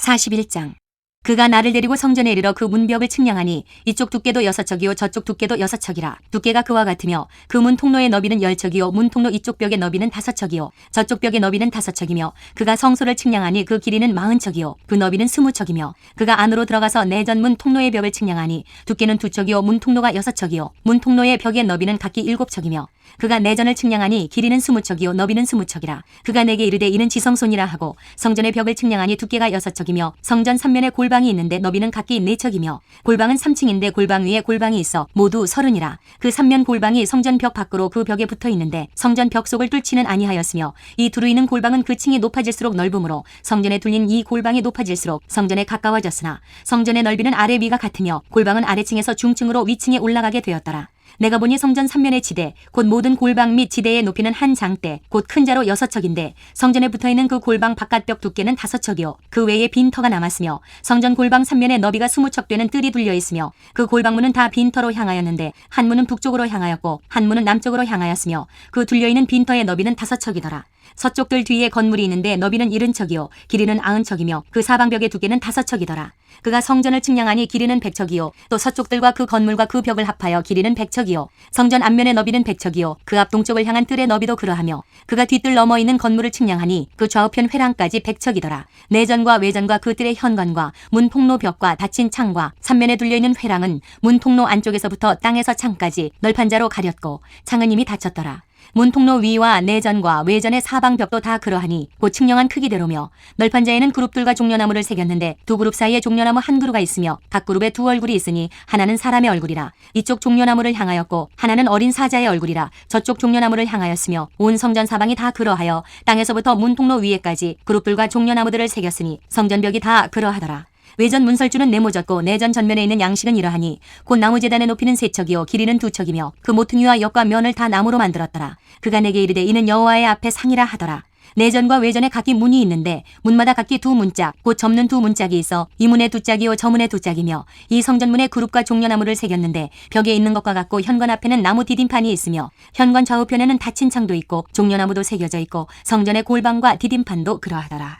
41장. 그가 나를 데리고 성전에 이르러 그 문벽을 측량하니 이쪽 두께도 6척이요 저쪽 두께도 6척이라. 두께가 그와 같으며 그 문 통로의 너비는 10척이요 문 통로 이쪽 벽의 너비는 5척이요 저쪽 벽의 너비는 5척이며 그가 성소를 측량하니 그 길이는 40척이요 그 너비는 20척이며 그가 안으로 들어가서 내전문 통로의 벽을 측량하니 두께는 2척이요 문 통로가 6척이요 문 통로의 벽의 너비는 각기 7척이며 그가 내전을 측량하니 길이는 20척이요 너비는 20척이라. 그가 내게 이르되 이는 지성소니라 하고 성전의 벽을 측량하니 두께가 6척이며 성전 3면에 골방이 있는데 너비는 각기 4척이며 골방은 3층인데 골방 위에 골방이 있어 모두 30이라. 그 3면 골방이 성전 벽 밖으로 그 벽에 붙어 있는데 성전 벽 속을 뚫지는 아니하였으며 이 두루 있는 골방은 그 층이 높아질수록 넓으므로 성전에 뚫린 이 골방이 높아질수록 성전에 가까워졌으나 성전의 넓이는 아래 위가 같으며 골방은 아래층에서 중층으로 위층에 올라가게 되었더라. 내가 보니 성전 3면의 지대 곧 모든 골방 및 지대의 높이는 한 장대 곧 큰 자로 6척인데 성전에 붙어있는 그 골방 바깥벽 두께는 5척이요 그 외에 빈 터가 남았으며 성전 골방 3면의 너비가 20척 되는 뜰이 둘려있으며 그 골방문은 다 빈 터로 향하였는데 한 문은 북쪽으로 향하였고 한 문은 남쪽으로 향하였으며 그 둘려있는 빈 터의 너비는 5척이더라. 서쪽 뜰 뒤에 건물이 있는데 너비는 70척이요 길이는 90척이며 그 사방벽의 두께는 5척이더라. 그가 성전을 측량하니 길이는 100척이요 또 서쪽 뜰과 그 건물과 그 벽을 합하여 길이는 100척이요 성전 앞면의 너비는 100척이요 그 앞 동쪽을 향한 뜰의 너비도 그러하며 그가 뒷뜰 넘어 있는 건물을 측량하니 그 좌우편 회랑까지 100척이더라. 내전과 외전과 그 뜰의 현관과 문 통로 벽과 닫힌 창과 3면에 둘려있는 회랑은 문 통로 안쪽에서부터 땅에서 창까지 널판자로 가렸고 창은 이미 닫혔더라. 문 통로 위와 내전과 외전의 사방벽도 다 그러하니 곧 측량한 크기대로며 널판자에는 그룹들과 종려나무를 새겼는데 두 그룹 사이에 종려나무 한 그루가 있으며 각 그룹에 두 얼굴이 있으니 하나는 사람의 얼굴이라. 이쪽 종려나무를 향하였고 하나는 어린 사자의 얼굴이라. 저쪽 종려나무를 향하였으며 온 성전 사방이 다 그러하여 땅에서부터 문 통로 위에까지 그룹들과 종려나무들을 새겼으니 성전벽이 다 그러하더라. 외전 문설주는 네모졌고 내전 전면에 있는 양식은 이러하니 곧 나무제단의 높이는 3척이요 길이는 2척이며 그 모퉁이와 옆과 면을 다 나무로 만들었더라. 그가 내게 이르되 이는 여호와의 앞에 상이라 하더라. 내전과 외전에 각기 문이 있는데 문마다 각기 두 문짝 곧 접는 두 문짝이 있어 이 문에 두 짝이요 저 문에 두 짝이며 이 성전문에 그룹과 종려나무를 새겼는데 벽에 있는 것과 같고 현관 앞에는 나무 디딤판이 있으며 현관 좌우편에는 닫힌 창도 있고 종려나무도 새겨져 있고 성전의 골방과 디딤판도 그러하더라.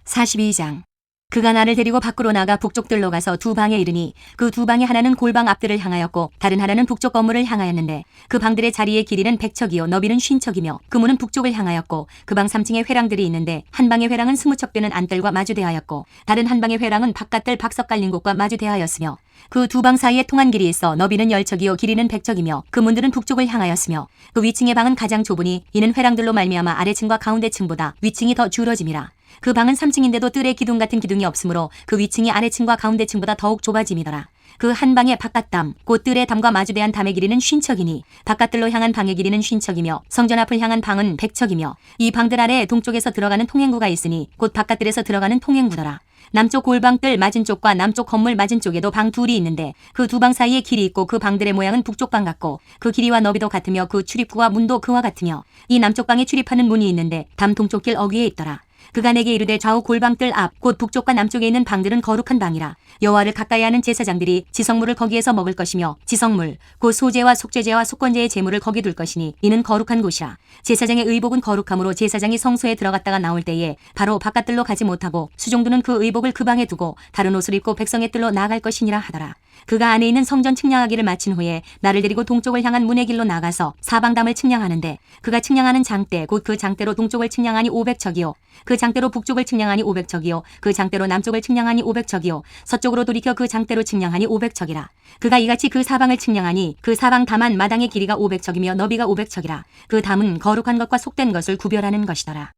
42장. 그가 나를 데리고 밖으로 나가 북쪽들로 가서 두 방에 이르니 그 두 방의 하나는 골방 앞들을 향하였고 다른 하나는 북쪽 건물을 향하였는데 그 방들의 자리의 길이는 100척이요 너비는 50척이며 그 문은 북쪽을 향하였고 그 방 3층에 회랑들이 있는데 한 방의 회랑은 20척 되는 안뜰과 마주대하였고 다른 한 방의 회랑은 바깥뜰 박석 깔린 곳과 마주대하였으며 그 두 방 사이에 통한 길이 있어 너비는 10척이요 길이는 100척이며 그 문들은 북쪽을 향하였으며 그 위층의 방은 가장 좁으니 이는 회랑들로 말미암아 아래층과 가운데층보다 위층이 더 줄어짐이라. 그 방은 3층인데도 뜰에 기둥 같은 기둥이 없으므로 그 위층이 아래층과 가운데층보다 더욱 좁아짐이더라. 그 한 방의 바깥담 곧 뜰의 담과 마주대한 담의 길이는 50척이니 바깥뜰로 향한 방의 길이는 50척이며 성전 앞을 향한 방은 100척이며 이 방들 아래 동쪽에서 들어가는 통행구가 있으니 곧 바깥뜰에서 들어가는 통행구더라. 남쪽 골방뜰 맞은쪽과 남쪽 건물 맞은쪽에도 방 둘이 있는데 그 두 방 사이에 길이 있고 그 방들의 모양은 북쪽 방 같고 그 길이와 너비도 같으며 그 출입구와 문도 그와 같으며 이 남쪽 방에 출입하는 문이 있는데 담 동쪽 길 어귀에 있더라. 그가 내게 이르되 좌우 골방뜰 앞 곧 북쪽과 남쪽에 있는 방들은 거룩한 방이라. 여호와를 가까이 하는 제사장들이 지성물을 거기에서 먹을 것이며 지성물 곧 소제와 속죄제와 속건제의 제물을 거기 둘 것이니 이는 거룩한 곳이라. 제사장의 의복은 거룩함으로 제사장이 성소에 들어갔다가 나올 때에 바로 바깥뜰로 가지 못하고 수종들은 그 의복을 그 방에 두고 다른 옷을 입고 백성의 뜰로 나아갈 것이니라 하더라. 그가 안에 있는 성전 측량하기를 마친 후에 나를 데리고 동쪽을 향한 문의 길로 나가서 사방담을 측량하는데 그가 측량하는 장대 곧 그 장대로 동쪽을 측량하니 500척이요 그 장대로 북쪽을 측량하니 500척이요 그 장대로 남쪽을 측량하니 500척이요 서쪽으로 돌이켜 그 장대로 측량하니 500척이라. 그가 이같이 그 사방을 측량하니 그 사방 담한 마당의 길이가 500척이며 너비가 500척이라. 그 담은 거룩한 것과 속된 것을 구별하는 것이더라.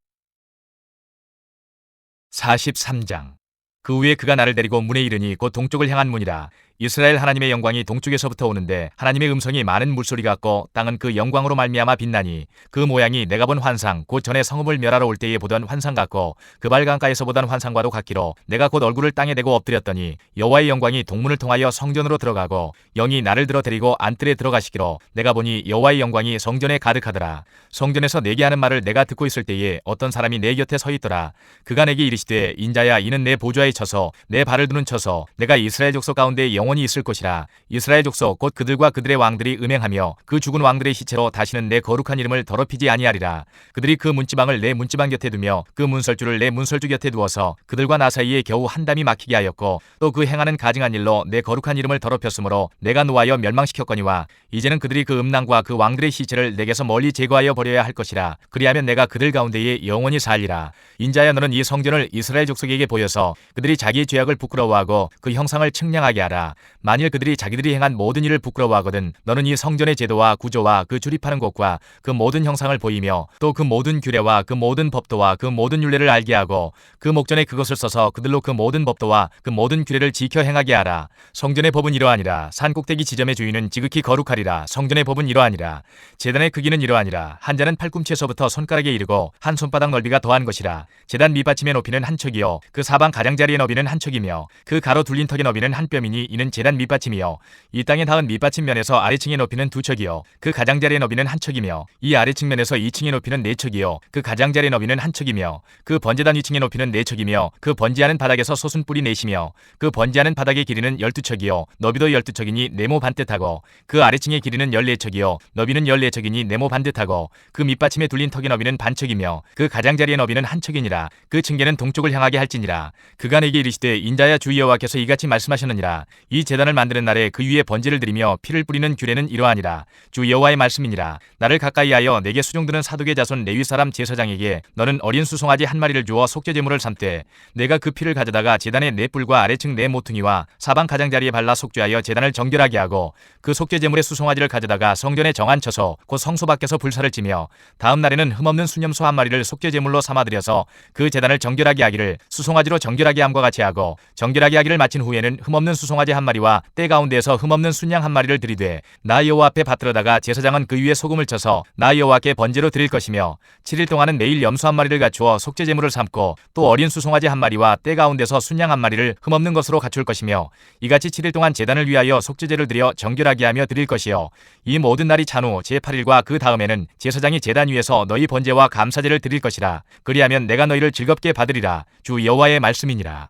43장. 그 후에 그가 나를 데리고 문에 이르니 곧 동쪽을 향한 문이라. 이스라엘 하나님의 영광이 동쪽에서부터 오는데 하나님의 음성이 많은 물소리 같고 땅은 그 영광으로 말미암아 빛나니 그 모양이 내가 본 환상 곧 전에 성읍을 멸하러 올 때에 보던 환상 같고 그 발강가에서 보던 환상과도 같기로 내가 곧 얼굴을 땅에 대고 엎드렸더니 여호와의 영광이 동문을 통하여 성전으로 들어가고 영이 나를 들어 데리고 안뜰에 들어가시기로 내가 보니 여호와의 영광이 성전에 가득하더라. 성전에서 내게 하는 말을 내가 듣고 있을 때에 어떤 사람이 내 곁에 서 있더라. 그가 내게 이르시되 인자야 이는 내 보좌에 쳐서 내 발을 두는 쳐서 내가 이스라엘 족속 가운데 영원히 있을 것이라. 이스라엘 족속 곧 그들과 그들의 왕들이 음행하며 그 죽은 왕들의 시체로 다시는 내 거룩한 이름을 더럽히지 아니하리라. 그들이 그 문지방을 내 문지방 곁에 두며 그 문설주를 내 문설주 곁에 두어서 그들과 나 사이에 겨우 한 담이 막히게 하였고 또 그 행하는 가증한 일로 내 거룩한 이름을 더럽혔으므로 내가 노하여 멸망시켰거니와 이제는 그들이 그 음란과 그 왕들의 시체를 내게서 멀리 제거하여 버려야 할 것이라. 그리하면 내가 그들 가운데에 영원히 살리라. 인자야 너는 이 성전을 이스라엘 족속에게 보여서 그들이 자기의 죄악을 부끄러워하고 그 형상을 측량하게 하라. 만일 그들이 자기들이 행한 모든 일을 부끄러워하거든 너는 이 성전의 제도와 구조와 그 출입하는 곳과 그 모든 형상을 보이며 또 그 모든 규례와 그 모든 법도와 그 모든 율례를 알게 하고 그 목전에 그것을 써서 그들로 그 모든 법도와 그 모든 규례를 지켜 행하게 하라. 성전의 법은 이러하니라. 산 꼭대기 지점의 주인은 지극히 거룩하리라. 성전의 법은 이러하니라. 제단의 크기는 이러하니라. 한 자는 팔꿈치에서부터 손가락에 이르고 한 손바닥 넓이가 더한 것이라. 제단 밑받침의 높이는 한 척이요 그 사방 가장자리의 너비는 한 척이며 그 가로 둘린 턱의 너비는 한 뼘이니 이는 제단 밑받침이요 이 땅에 닿은 밑받침 면에서 아래층의 높이는 두 척이요 그 가장자리의 너비는 한 척이며 이 아래층 면에서 2층의 높이는 네 척이요 그 가장자리의 너비는 한 척이며 그 번제단 위층의 높이는 네 척이며 그 번제하는 바닥에서 솟은뿔이 넷이며 그 번제하는 바닥의 길이는 12척이요 너비도 12척이니 네모 반듯하고 그 아래층의 길이는 14척이요 너비는 14척이니 네모 반듯하고 그 밑받침에 둘린 턱의 너비는 반척이며 그 가장자리의 너비는 한 척이니라. 그 층계는 동쪽을 향하게 할지니라. 그가 내게 이르시되 인자야 주 여호와께서 이같이 말씀하셨느니라. 이 제단을 만드는 날에 그 위에 번제를 드리며 피를 뿌리는 규례는 이러하니라. 주 여호와의 말씀이니라. 나를 가까이하여 내게 수종드는 사독의 자손 레위 사람 제사장에게 너는 어린 수송아지 한 마리를 주어 속죄제물을 삼되 내가 그 피를 가져다가 제단의 네 뿔과 아래층 네 모퉁이와 사방 가장자리에 발라 속죄하여 제단을 정결하게 하고 그 속죄제물의 수송아지를 가져다가 성전에 정안쳐서 곧 성소 밖에서 불사를 지며 다음 날에는 흠없는 수념소 한 마리를 속죄제물로 삼아들여서 그 제단을 정결하게 하기를 수송아지로 정결하게 함과 같이 하고 정결하게 하기를 마친 후에는 흠없는 수송아지 한 마리와 때 가운데에서 흠없는 순양 한 마리를 들이되 나 여호와 앞에 받들어다가 제사장은 그 위에 소금을 쳐서 나 여호와께 번제로 드릴 것이며 7일 동안은 매일 염소 한 마리를 갖추어 속죄제물을 삼고 또 어린 수송아지 한 마리와 때 가운데서 순양 한 마리를 흠없는 것으로 갖출 것이며 이같이 7일 동안 제단을 위하여 속죄제를 드려 정결하게 하며 드릴 것이요 이 모든 날이 찬 후 제8일과 그 다음에는 제사장이 제단 위에서 너희 번제와 감사제를 드릴 것이라. 그리하면 내가 너희를 즐겁게 받으리라. 주 여호와의 말씀이니라.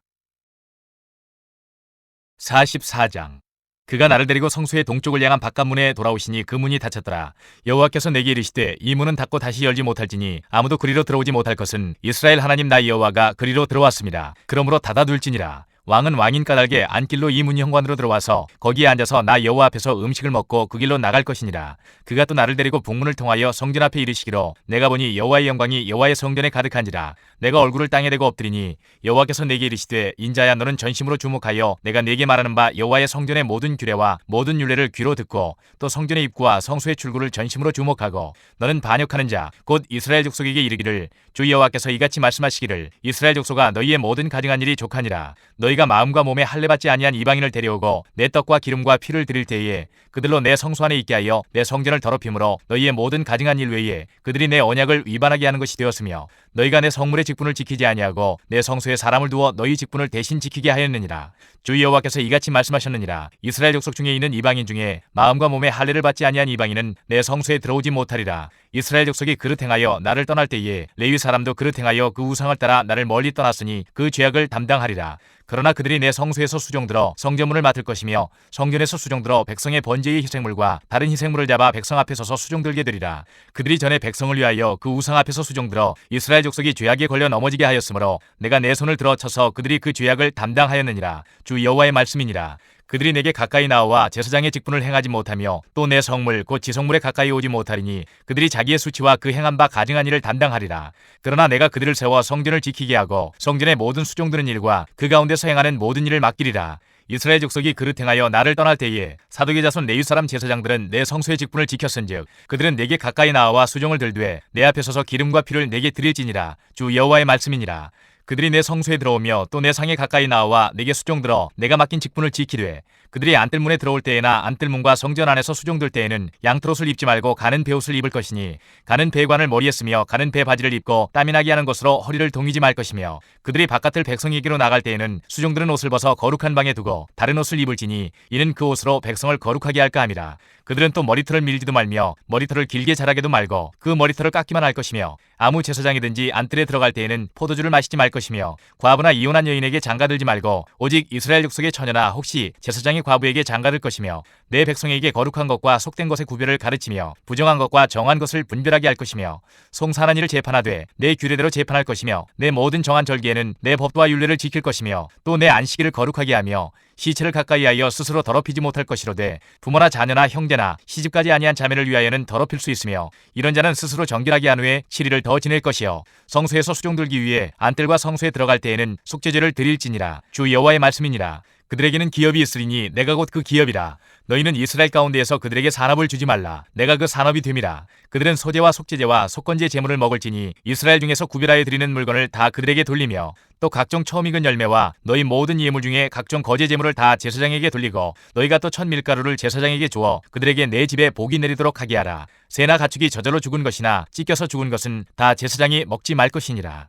44장 그가 나를 데리고 성소의 동쪽을 향한 바깥문에 돌아오시니 그 문이 닫혔더라. 여호와께서 내게 이르시되 이 문은 닫고 다시 열지 못할지니 아무도 그리로 들어오지 못할 것은 이스라엘 하나님 나 여호와가 그리로 들어왔습니다. 그러므로 닫아둘지니라. 왕은 왕인 까닭에 안길로 이 문 현관으로 들어와서 거기에 앉아서 나 여호와 앞에서 음식을 먹고 그 길로 나갈 것이니라. 그가 또 나를 데리고 북문을 통하여 성전 앞에 이르시기로 내가 보니 여호와의 영광이 여호와의 성전에 가득한지라. 내가 얼굴을 땅에 대고 엎드리니 여호와께서 내게 이르시되 인자야 너는 전심으로 주목하여 내가 네게 말하는 바 여호와의 성전의 모든 규례와 모든 율례를 귀로 듣고 또 성전의 입구와 성소의 출구를 전심으로 주목하고 너는 반역하는 자 곧 이스라엘 족속에게 이르기를 주 여호와께서 이같이 말씀하시기를 이스라엘 족속아 너희의 모든 가증한 일이 족하니라. 너희가 마음과 몸에 할례받지 아니한 이방인을 데려오고 내 떡과 기름과 피를 드릴 때에 그들로 내 성소 안에 있게 하여 내 성전을 더럽힘으로 너희의 모든 가증한 일 외에 그들이 내 언약을 위반하게 하는 것이 되었으며 너희가 내 성물의 직분을 지키지 아니하고 내 성소에 사람을 두어 너희 직분을 대신 지키게 하였느니라. 주 여호와께서 이같이 말씀하셨느니라. 이스라엘 족속 중에 있는 이방인 중에 마음과 몸에 할례를 받지 아니한 이방인은 내 성소에 들어오지 못하리라. 이스라엘 족속이 그릇 행하여 나를 떠날 때에 레위 사람도 그릇 행하여 그 우상을 따라 나를 멀리 떠났으니 그 죄악을 담당하리라. 그러나 그들이 내 성소에서 수종들어 성전문을 맡을 것이며 성전에서 수종들어 백성의 번제의 희생물과 다른 희생물을 잡아 백성 앞에 서서 수종들게 되리라. 그들이 전에 백성을 위하여 그 우상 앞에서 수종들어 이스라엘 족속이 죄악에 걸려 넘어지게 하였으므로 내가 내 손을 들어 쳐서 그들이 그 죄악을 담당하였느니라. 주 여호와의 말씀이니라. 그들이 내게 가까이 나와 제사장의 직분을 행하지 못하며 또 내 성물 곧 지성물에 가까이 오지 못하리니 그들이 자기의 수치와 그 행한 바 가증한 일을 담당하리라. 그러나 내가 그들을 세워 성전을 지키게 하고 성전의 모든 수종드는 일과 그 가운데서 행하는 모든 일을 맡기리라. 이스라엘 족속이 그릇 행하여 나를 떠날 때에 사독의 자손 레위 사람 제사장들은 내 성소의 직분을 지켰은즉 그들은 내게 가까이 나와 수종을 들되 내 앞에 서서 기름과 피를 내게 드릴지니라. 주 여호와의 말씀이니라. 그들이 내 성소에 들어오며 또 내 상에 가까이 나와 내게 수종들어 내가 맡긴 직분을 지키되 그들이 안뜰문에 들어올 때에나 안뜰문과 성전 안에서 수종들 때에는 양털옷을 입지 말고 가는 베옷을 입을 것이니 가는 베관을 머리에 쓰며 가는 베 바지를 입고 땀이 나게 하는 것으로 허리를 동이지 말 것이며 그들이 바깥을 백성에게로 나갈 때에는 수종들은 옷을 벗어 거룩한 방에 두고 다른 옷을 입을지니 이는 그 옷으로 백성을 거룩하게 할까 함이라. 그들은 또 머리털을 밀지도 말며 머리털을 길게 자라게도 말고 그 머리털을 깎기만 할 것이며 아무 제사장이든지 안뜰에 들어갈 때에는 포도주를 마시지 말 것이며 과부나 이혼한 여인에게 장가들지 말고 오직 이스라엘 족속의 처녀나 혹시 제사장이 과부에게 장가들 것이며 내 백성에게 거룩한 것과 속된 것의 구별을 가르치며 부정한 것과 정한 것을 분별하게 할 것이며 송사하는 일을 재판하되 내 규례대로 재판할 것이며 내 모든 정한 절기에는 내 법도와 율례를 지킬 것이며 또 내 안식일을 거룩하게 하며 시체를 가까이하여 스스로 더럽히지 못할 것이로되 부모나 자녀나 형제나 시집까지 아니한 자매를 위하여는 더럽힐 수 있으며 이런 자는 스스로 정결하게 한 후에 7일을 더 지낼 것이요 성소에서 수종 들기 위해 안뜰과 성소에 들어갈 때에는 속죄제를 드릴지니라. 주 여호와의 말씀이니라. 그들에게는 기업이 있으리니 내가 곧 그 기업이라. 너희는 이스라엘 가운데에서 그들에게 산업을 주지 말라. 내가 그 산업이 됨이라. 그들은 소제와 속죄제와 속건제 제물을 먹을지니 이스라엘 중에서 구별하여 드리는 물건을 다 그들에게 돌리며 또 각종 처음 익은 열매와 너희 모든 예물 중에 각종 거제 제물을 다 제사장에게 돌리고 너희가 또 첫 밀가루를 제사장에게 주어 그들에게 내 집에 복이 내리도록 하게 하라. 새나 가축이 저절로 죽은 것이나 찢겨서 죽은 것은 다 제사장이 먹지 말 것이니라.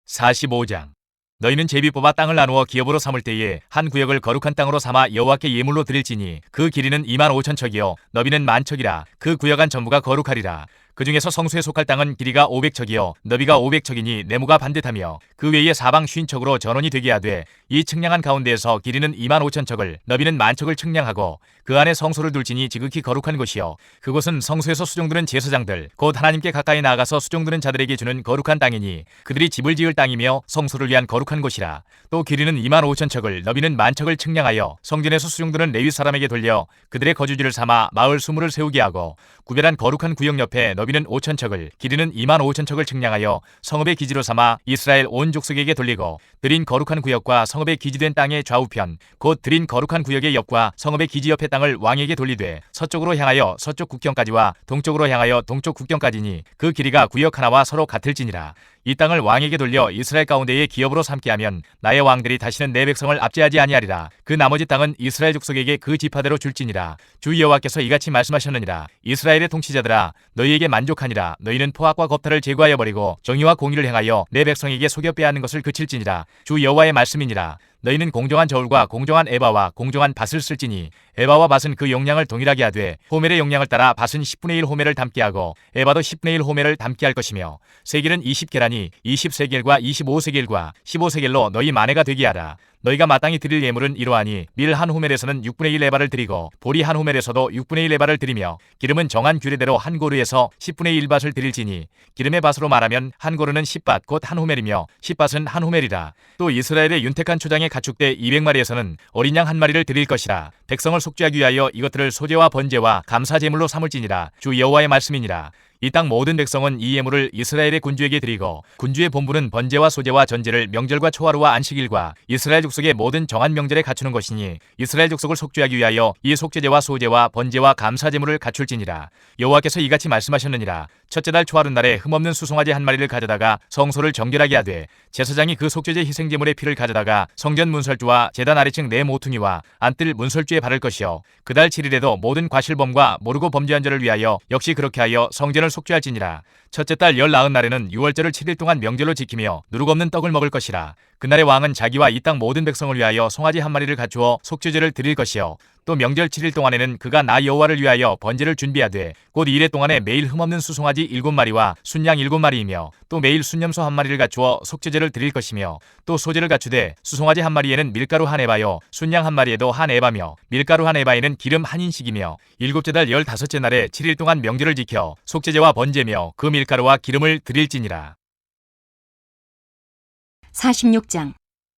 45장 너희는 제비 뽑아 땅을 나누어 기업으로 삼을 때에 한 구역을 거룩한 땅으로 삼아 여호와께 예물로 드릴지니 그 길이는 25,000척이요 너비는 10,000척이라. 그 구역 안 전부가 거룩하리라. 그 중에서 성소에 속할 땅은 길이가 500척이요 너비가 500척이니 내무가 반듯하며 그 외에 사방 50척으로 전원이 되게 하되 이 측량한 가운데에서 길이는 25,000척을 너비는 10,000척을 측량하고 그 안에 성소를 둘지니 지극히 거룩한 곳이요 그곳은 성소에서 수종드는 제사장들 곧 하나님께 가까이 나아가서 수종드는 자들에게 주는 거룩한 땅이니 그들이 집을 지을 땅이며 성소를 위한 거룩한 곳이라. 또 길이는 25,000척을 너비는 10,000척을 측량하여 성전에서 수종드는 레위 사람에게 돌려 그들의 거주지를 삼아 마을 수물을 세우게 하고 구별한 거룩한 구역 옆에 너비는 5,000척을 길이는 25,000척을 측량하여 성읍의 기지로 삼아 이스라엘 온 족속에게 돌리고 드린 거룩한 구역과 성읍의 기지된 땅의 좌우편 곧 드린 거룩한 구역의 옆과 성읍의 기지 옆의 땅을 왕에게 돌리되 서쪽으로 향하여 서쪽 국경까지와 동쪽으로 향하여 동쪽 국경까지니 그 길이가 구역 하나와 서로 같을지니라. 이 땅을 왕에게 돌려 이스라엘 가운데에 기업으로 삼게 하면 나의 왕들이 다시는 내 백성을 압제하지 아니하리라. 그 나머지 땅은 이스라엘 족속에게 그 지파대로 줄지니라. 주 여호와께서 이같이 말씀하셨느니라. 이스라엘의 통치자들아 너희에게 만족하니라. 너희는 포악과 겁탈을 제거하여 버리고 정의와 공의를 행하여 내 백성에게 속여 빼앗는 것을 그칠지니라. 주 여호와의 말씀이니라. 너희는 공정한 저울과 공정한 에바와 공정한 밭을 쓸지니 에바와 밭은 그 용량을 동일하게 하되 호멜의 용량을 따라 밭은 10분의 1 호멜을 담게 하고 에바도 10분의 1 호멜을 담게 할 것이며 세겔은 20계라니 20세겔과 25세겔과 15세겔로 너희 마네가 되게 하라. 너희가 마땅히 드릴 예물은 이러하니 밀 한 호멜에서는 6분의 1 에바를 드리고 보리 한 호멜에서도 6분의 1 에바를 드리며 기름은 정한 규례대로 한 고르에서 10분의 1 밭을 드릴지니 기름의 밭으로 말하면 한 고르는 10밭 곧 한 호멜이며 10밭은 한 호멜이라. 또 이스라엘의 윤택한 초장의 가축대 200마리에서는 어린 양 한 마리를 드릴 것이라. 백성을 속죄하기 위하여 이것들을 소제와 번제와 감사 제물로 삼을지니라. 주 여호와의 말씀이니라. 이 땅 모든 백성은 이 예물을 이스라엘의 군주에게 드리고 군주의 본분은 번제와 소제와 전제를 명절과 초하루와 안식일과 이스라엘 족속의 모든 정한 명절에 갖추는 것이니 이스라엘 족속을 속죄하기 위하여 이 속죄제와 소제와 번제와 감사 제물을 갖출지니라. 여호와께서 이같이 말씀하셨느니라. 첫째 달 초하루 날에 흠없는 수송아지 한 마리를 가져다가 성소를 정결하게 하되 제사장이 그 속죄제 희생제물의 피를 가져다가 성전 문설주와 제단 아래층 네 모퉁이와 안뜰 문설주에 바를 것이요 그 달 7일에도 모든 과실범과 모르고 범죄한 자를 위하여 역시 그렇게 하여 성전을 속죄할지니라. 첫째 달 19날에는 유월절을 7일 동안 명절로 지키며 누룩 없는 떡을 먹을 것이라. 그날의 왕은 자기와 이 땅 모든 백성을 위하여 송아지 한 마리를 갖추어 속죄제를 드릴 것이요 또 명절 7일 동안에는 그가 나 여호와를 위하여 번제를 준비하되 곧 이래 동안에 매일 흠없는 수송아지 7마리와 순양 7마리이며 또 매일 순염소 한 마리를 갖추어 속죄제를 드릴 것이며 또 소제를 갖추되 수송아지 한 마리에는 밀가루 한 에바요 순양 한 마리에도 한 에바며 밀가루 한 에바에는 기름 한 인식이며 일곱째 달 15째 날에 7일 동안 명절을 지켜 속죄제와 번제며 그 밀가루와 기름을 드릴지니라. 46장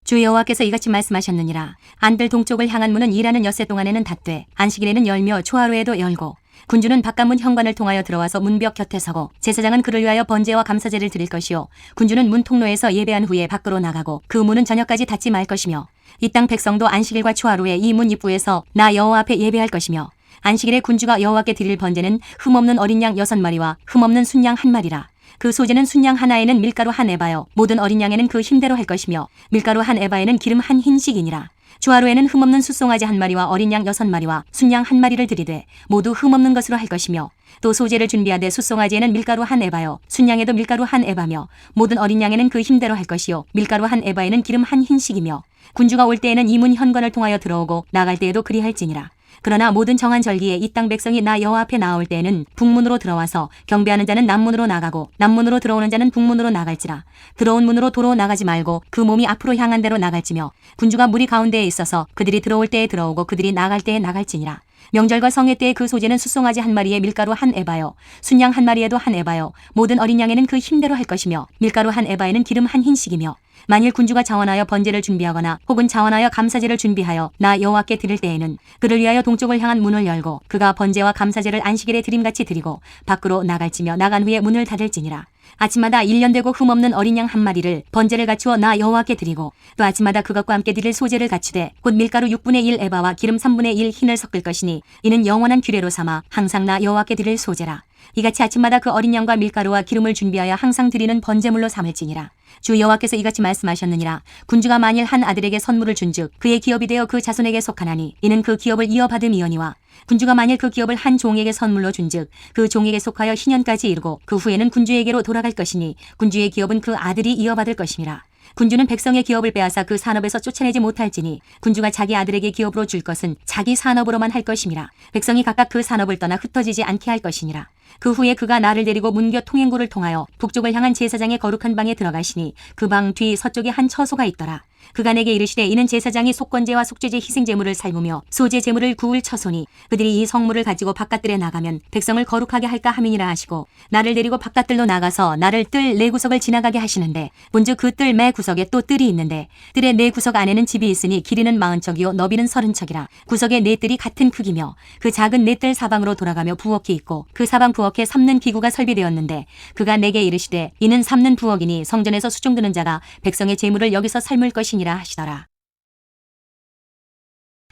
주 여호와께서 이같이 말씀하셨느니라. 안들 동쪽을 향한 문은 일하는 엿새 동안에는 닫되 안식일에는 열며 초하루에도 열고 군주는 바깥문 현관을 통하여 들어와서 문벽 곁에 서고 제사장은 그를 위하여 번제와 감사제를 드릴 것이요 군주는 문 통로에서 예배한 후에 밖으로 나가고 그 문은 저녁까지 닫지 말 것이며 이 땅 백성도 안식일과 초하루에 이 문 입구에서 나 여호와 앞에 예배할 것이며 안식일에 군주가 여호와께 드릴 번제는 흠없는 어린 양 6마리와 흠없는 순양 1마리라. 그 소제는 순양 하나에는 밀가루 한 에바요 모든 어린 양에는 그 힘대로 할 것이며 밀가루 한 에바에는 기름 한 흰씩이니라. 초하루에는 흠없는 숫송아지 1마리와 어린 양 6마리와 순양 1마리를 드리되 모두 흠없는 것으로 할 것이며 또 소제를 준비하되 숫송아지에는 밀가루 한 에바요 순양에도 밀가루 한 에바며 모든 어린 양에는 그 힘대로 할 것이요 밀가루 한 에바에는 기름 한 흰씩이며 군주가 올 때에는 이 문 현관을 통하여 들어오고 나갈 때에도 그리할지니라. 그러나 모든 정한 절기에 이 땅 백성이 나 여호와 앞에 나올 때에는 북문으로 들어와서 경배하는 자는 남문으로 나가고 남문으로 들어오는 자는 북문으로 나갈지라. 들어온 문으로 도로 나가지 말고 그 몸이 앞으로 향한 대로 나갈지며 군주가 무리 가운데에 있어서 그들이 들어올 때에 들어오고 그들이 나갈 때에 나갈지니라. 명절과 성회 때의 그 소재는 숫송아지 한 마리에 밀가루 한 에바요, 순양 한 마리에도 한 에바요, 모든 어린 양에는 그 힘대로 할 것이며 밀가루 한 에바에는 기름 한 흰씩이며. 만일 군주가 자원하여 번제를 준비하거나 혹은 자원하여 감사제를 준비하여 나 여호와께 드릴 때에는 그를 위하여 동쪽을 향한 문을 열고 그가 번제와 감사제를 안식일에 드림같이 드리고 밖으로 나갈지며 나간 후에 문을 닫을지니라. 아침마다 1년 되고 흠없는 어린 양 한 마리를 번제를 갖추어 나 여호와께 드리고 또 아침마다 그것과 함께 드릴 소제를 갖추되 곧 밀가루 6분의 1 에바와 기름 3분의 1 흰을 섞을 것이니 이는 영원한 규례로 삼아 항상 나 여호와께 드릴 소제라. 이같이 아침마다 그 어린 양과 밀가루와 기름을 준비하여 항상 드리는 번제물로 삼을지니라. 주 여호와께서 이같이 말씀하셨느니라. 군주가 만일 한 아들에게 선물을 준즉 그의 기업이 되어 그 자손에게 속하나니 이는 그 기업을 이어받음이거니와 군주가 만일 그 기업을 한 종에게 선물로 준즉 그 종에게 속하여 희년까지 이르고 그 후에는 군주에게로 돌아갈 것이니 군주의 기업은 그 아들이 이어받을 것임이라. 군주는 백성의 기업을 빼앗아 그 산업에서 쫓아내지 못할지니 군주가 자기 아들에게 기업으로 줄 것은 자기 산업으로만 할 것임이라. 백성이 각각 그 산업을 떠나 흩어지지 않게 할 것이니라. 그 후에 그가 나를 데리고 문교 통행구를 통하여 북쪽을 향한 제사장의 거룩한 방에 들어가시니 그 방 뒤 서쪽에 한 처소가 있더라. 그가 내게 이르시되 이는 제사장이 속건제와 속죄제 희생제물을 삶으며 소제 제물을 구울 처소니 그들이 이 성물을 가지고 바깥들에 나가면 백성을 거룩하게 할까 함이니라 하시고 나를 데리고 바깥들로 나가서 나를 뜰 네 구석을 지나가게 하시는데 본즉 그 뜰 매 구석에 또 뜰이 있는데 뜰의 네 구석 안에는 집이 있으니 길이는 40척이요 너비는 30척이라. 구석의 네 뜰이 같은 크기며 그 작은 네 뜰 사방으로 돌아가며 부엌이 있고 그 사방 부엌에 삶는 기구가 설비되었는데 그가 내게 이르시되 이는 삶는 부엌이니 성전에서 수종드는 자가 백성의 제물을 여기서 삶을 것이니라 하시더라.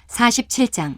47장.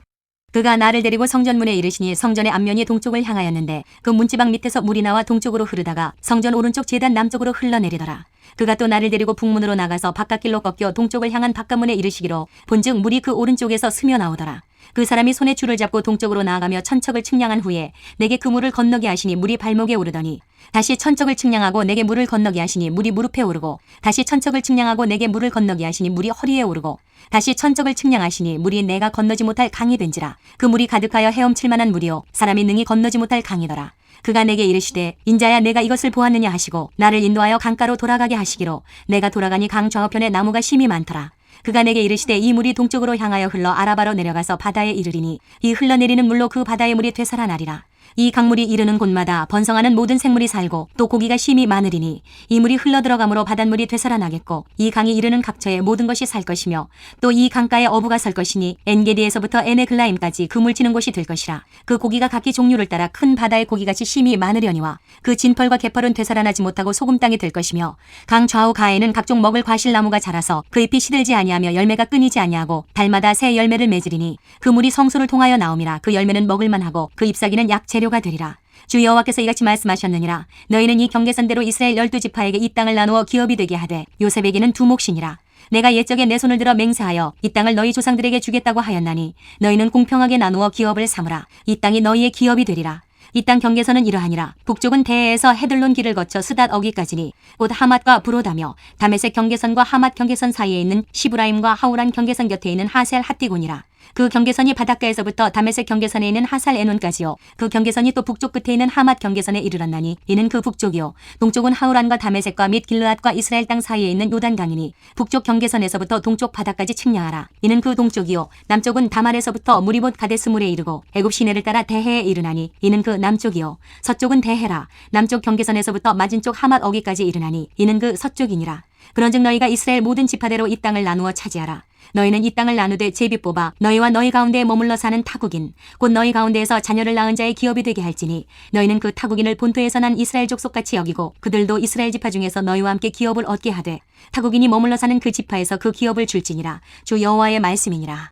그가 나를 데리고 성전문에 이르시니 성전의 앞면이 동쪽을 향하였는데 그 문지방 밑에서 물이 나와 동쪽으로 흐르다가 성전 오른쪽 제단 남쪽으로 흘러내리더라. 그가 또 나를 데리고 북문으로 나가서 바깥길로 꺾여 동쪽을 향한 바깥문에 이르시기로 본즉 물이 그 오른쪽에서 스며 나오더라. 그 사람이 손에 줄을 잡고 동쪽으로 나아가며 천척을 측량한 후에 내게 그 물을 건너게 하시니 물이 발목에 오르더니 다시 천척을 측량하고 내게 물을 건너게 하시니 물이 무릎에 오르고 다시 천척을 측량하고 내게 물을 건너게 하시니 물이 허리에 오르고 다시 천척을 측량하시니 물이 내가 건너지 못할 강이 된지라. 그 물이 가득하여 헤엄칠 만한 물이요 사람이 능히 건너지 못할 강이더라. 그가 내게 이르시되 인자야 내가 이것을 보았느냐 하시고 나를 인도하여 강가로 돌아가게 하시기로 내가 돌아가니 강 좌우편에 나무가 심이 많더라. 그가 내게 이르시되 이 물이 동쪽으로 향하여 흘러 아라바로 내려가서 바다에 이르리니 이 흘러내리는 물로 그 바다의 물이 되살아나리라. 이 강물이 이르는 곳마다 번성하는 모든 생물이 살고 또 고기가 심이 많으리니 이 물이 흘러들어가므로 바닷물이 되살아나겠고 이 강이 이르는 각처에 모든 것이 살 것이며 또 이 강가에 어부가 설 것이니 엔게디에서부터 에네글라임까지 그물치는 곳이 될 것이라. 그 고기가 각기 종류를 따라 큰 바다의 고기같이 심이 많으려니와 그 진펄과 개펄은 되살아나지 못하고 소금 땅이 될 것이며 강 좌우 가에는 각종 먹을 과실나무가 자라서 그 잎이 시들지 아니하며 열매가 끊이지 아니하고 달마다 새 열매를 맺으리니 그 물이 성소를 통하여 나옴이라. 그 열매는 먹을만하고 그 잎사귀는 약 재료가 되리라. 주 여호와께서 이같이 말씀하셨느니라. 너희는 이 경계선대로 이스라엘 12지파에게 이 땅을 나누어 기업이 되게 하되 요셉에게는 두 몫이니라. 내가 옛적에 내 손을 들어 맹세하여 이 땅을 너희 조상들에게 주겠다고 하였나니 너희는 공평하게 나누어 기업을 삼으라. 이 땅이 너희의 기업이 되리라. 이 땅 경계선은 이러하니라. 북쪽은 대에서 헤들론 길을 거쳐 스닷 어기까지니 곧 하맛과 브로다며 다메섹 경계선과 하맛 경계선 사이에 있는 시브라임과 하우란 경계선 곁에 있는 하셀 핫디곤이라. 그 경계선이 바닷가에서부터 다메섹 경계선에 있는 하살 에논까지요. 그 경계선이 또 북쪽 끝에 있는 하맛 경계선에 이르렀나니 이는 그 북쪽이요. 동쪽은 하우란과 다메섹과 및 길르앗과 이스라엘 땅 사이에 있는 요단강이니 북쪽 경계선에서부터 동쪽 바다까지 측량하라. 이는 그 동쪽이요. 남쪽은 다말에서부터 무리봇 가데스물에 이르고 애굽 시내를 따라 대해에 이르나니 이는 그 남쪽이요. 서쪽은 대해라. 남쪽 경계선에서부터 맞은쪽 하맛 어기까지 이르나니 이는 그 서쪽이니라. 그런즉 너희가 이스라엘 모든 지파대로 이 땅을 나누어 차지하라. 너희는 이 땅을 나누되 제비 뽑아 너희와 너희 가운데에 머물러 사는 타국인 곧 너희 가운데에서 자녀를 낳은 자의 기업이 되게 할지니 너희는 그 타국인을 본토에서 난 이스라엘 족속같이 여기고 그들도 이스라엘 지파 중에서 너희와 함께 기업을 얻게 하되 타국인이 머물러 사는 그 지파에서 그 기업을 줄지니라. 주 여호와의 말씀이니라.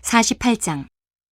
48장.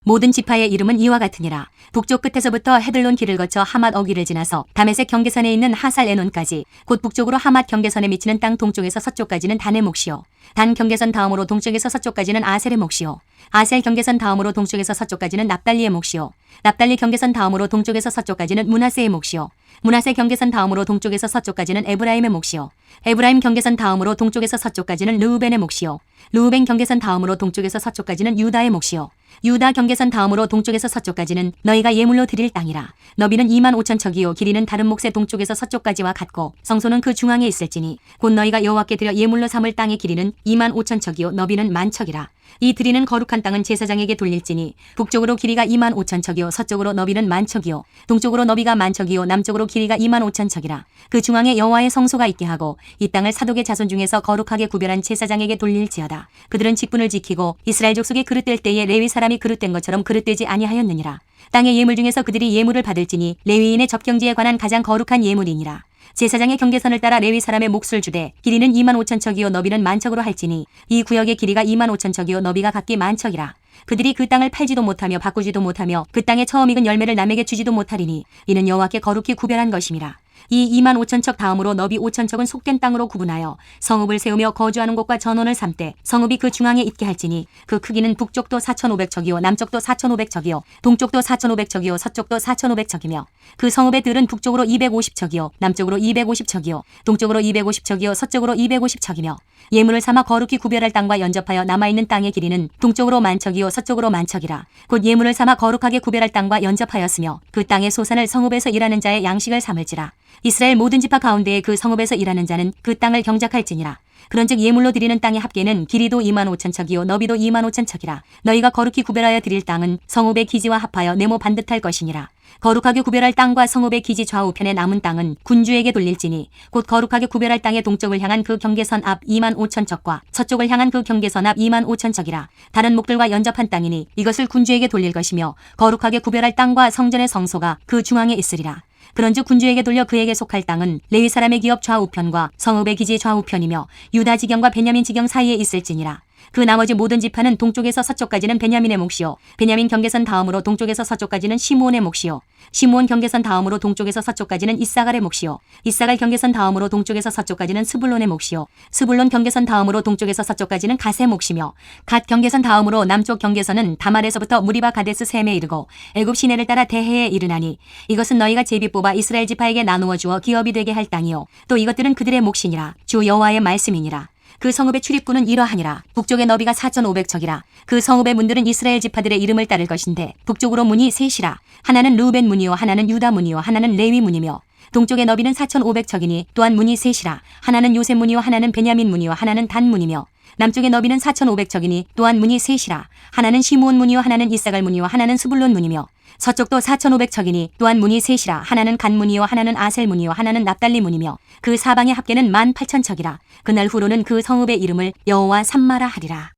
모든 지파의 이름은 이와 같으니라. 북쪽 끝에서부터 헤들론 길을 거쳐 하맛 어귀를 지나서 다메섹 경계선에 있는 하살 에논까지 곧 북쪽으로 하맛 경계선에 미치는 땅 동쪽에서 서쪽까지는 단의 몫이요. 단 경계선 다음으로 동쪽에서 서쪽까지는 아셀의 몫이요. 아셀 경계선 다음으로 동쪽에서 서쪽까지는 납달리의 몫이요. 납달리 경계선 다음으로 동쪽에서 서쪽까지는 므낫세의 몫이요. 므낫세 경계선 다음으로 동쪽에서 서쪽까지는 에브라임의 몫이요. 에브라임 경계선 다음으로 동쪽에서 서쪽까지는 르우벤의 몫이요. 르우벤 경계선 다음으로 동쪽에서 서쪽까지는 유다의 몫이요. 유다 경계선 다음으로 동쪽에서 서쪽까지는 너희가 예물로 드릴 땅이라. 너비는 25,000척이요 길이는 다른 몫의 동쪽에서 서쪽까지와 같고 성소는 그 중앙에 있을지니 곧 너희가 여호와께 드려 예물로 삼을 땅의 길이는 25,000척이요 너비는 10,000척이라. 이 드리는 거룩한 땅은 제사장에게 돌릴지니 북쪽으로 길이가 25,000척이요 서쪽으로 너비는 10,000척이요 동쪽으로 너비가 10,000척이요 남쪽으로 길이가 25,000척이라. 그 중앙에 여호와의 성소가 있게 하고 이 땅을 사독의 자손 중에서 거룩하게 구별한 제사장에게 돌릴지어다. 그들은 직분을 지키고 이스라엘 족속이 그릇될 때에 레위 사람이 그릇된 것처럼 그릇되지 아니하였느니라. 땅의 예물 중에서 그들이 예물을 받을지니 레위인의 접경지에 관한 가장 거룩한 예물이니라. 제사장의 경계선을 따라 레위 사람의 몫을 주되 길이는 25,000척이요 너비는 10,000척으로 할지니 이 구역의 길이가 25,000척이요 너비가 각기 10,000척이라. 그들이 그 땅을 팔지도 못하며 바꾸지도 못하며 그 땅에 처음 익은 열매를 남에게 주지도 못하리니 이는 여호와께 거룩히 구별한 것임이라. 이 25,000척 다음으로 너비 5,000척은 속된 땅으로 구분하여 성읍을 세우며 거주하는 곳과 전원을 삼되 성읍이 그 중앙에 있게 할지니 그 크기는 북쪽도 4,500척이요 남쪽도 4,500척이요 동쪽도 4,500척이요 서쪽도 4,500척이며 그 성읍의 들은 북쪽으로 250척이요 남쪽으로 250척이요 동쪽으로 250척이요 서쪽으로 250척이며 예물을 삼아 거룩히 구별할 땅과 연접하여 남아있는 땅의 길이는 동쪽으로 10,000척이요 서쪽으로 10,000척이라. 곧 예물을 삼아 거룩하게 구별할 땅과 연접하였으며 그 땅의 소산을 성읍에서 일하는 자의 양식을 삼을지라. 이스라엘 모든 지파 가운데에 그 성읍에서 일하는 자는 그 땅을 경작할지니라. 그런즉 예물로 드리는 땅의 합계는 길이도 25,000척이요 너비도 25,000척이라. 너희가 거룩히 구별하여 드릴 땅은 성읍의 기지와 합하여 네모 반듯할 것이니라. 거룩하게 구별할 땅과 성읍의 기지 좌우편에 남은 땅은 군주에게 돌릴지니 곧 거룩하게 구별할 땅의 동쪽을 향한 그 경계선 앞 25,000척과 서쪽을 향한 그 경계선 앞 25,000척이라. 다른 목들과 연접한 땅이니 이것을 군주에게 돌릴 것이며 거룩하게 구별할 땅과 성전의 성소가 그 중앙에 있으리라. 그런즉 군주에게 돌려 그에게 속할 땅은 레위 사람의 기업 좌우편과 성읍의 기지 좌우편이며 유다 지경과 베냐민 지경 사이에 있을지니라. 그 나머지 모든 지파는 동쪽에서 서쪽까지는 베냐민의 몫이요 베냐민 경계선 다음으로 동쪽에서 서쪽까지는 시므온의 몫이요 시므온 경계선 다음으로 동쪽에서 서쪽까지는 이사갈의 몫이요 이사갈 경계선 다음으로 동쪽에서 서쪽까지는 스불론의 몫이요 스불론 경계선 다음으로 동쪽에서 서쪽까지는 갓의 몫이며 갓 경계선 다음으로 남쪽 경계선은 다말에서부터 무리바 가데스 셈에 이르고 애굽 시내를 따라 대해에 이르나니 이것은 너희가 제비 뽑아 이스라엘 지파에게 나누어 주어 기업이 되게 할 땅이요 또 이것들은 그들의 몫이니라. 주 여호와의 말씀이니라. 그 성읍의 출입구는 이러하니라. 북쪽의 너비가 4,500척이라. 그 성읍의 문들은 이스라엘 지파들의 이름을 따를 것인데 북쪽으로 문이 셋이라. 하나는 르우벤 문이요 하나는 유다 문이요 하나는 레위 문이며 동쪽의 너비는 4,500척이니 또한 문이 셋이라. 하나는 요셉 문이요 하나는 베냐민 문이요 하나는 단 문이며 남쪽의 너비는 4,500척이니 또한 문이 셋이라. 하나는 시므온 문이요 하나는 이사갈 문이요 하나는 스불론 문이며 서쪽도 4,500척이니 또한 문이 셋이라. 하나는 간 문이요 하나는 아셀 문이요 하나는 납달리 문이며 그 사방의 합계는 18,000척이라. 그날 후로는 그 성읍의 이름을 여호와 삼마라 하리라.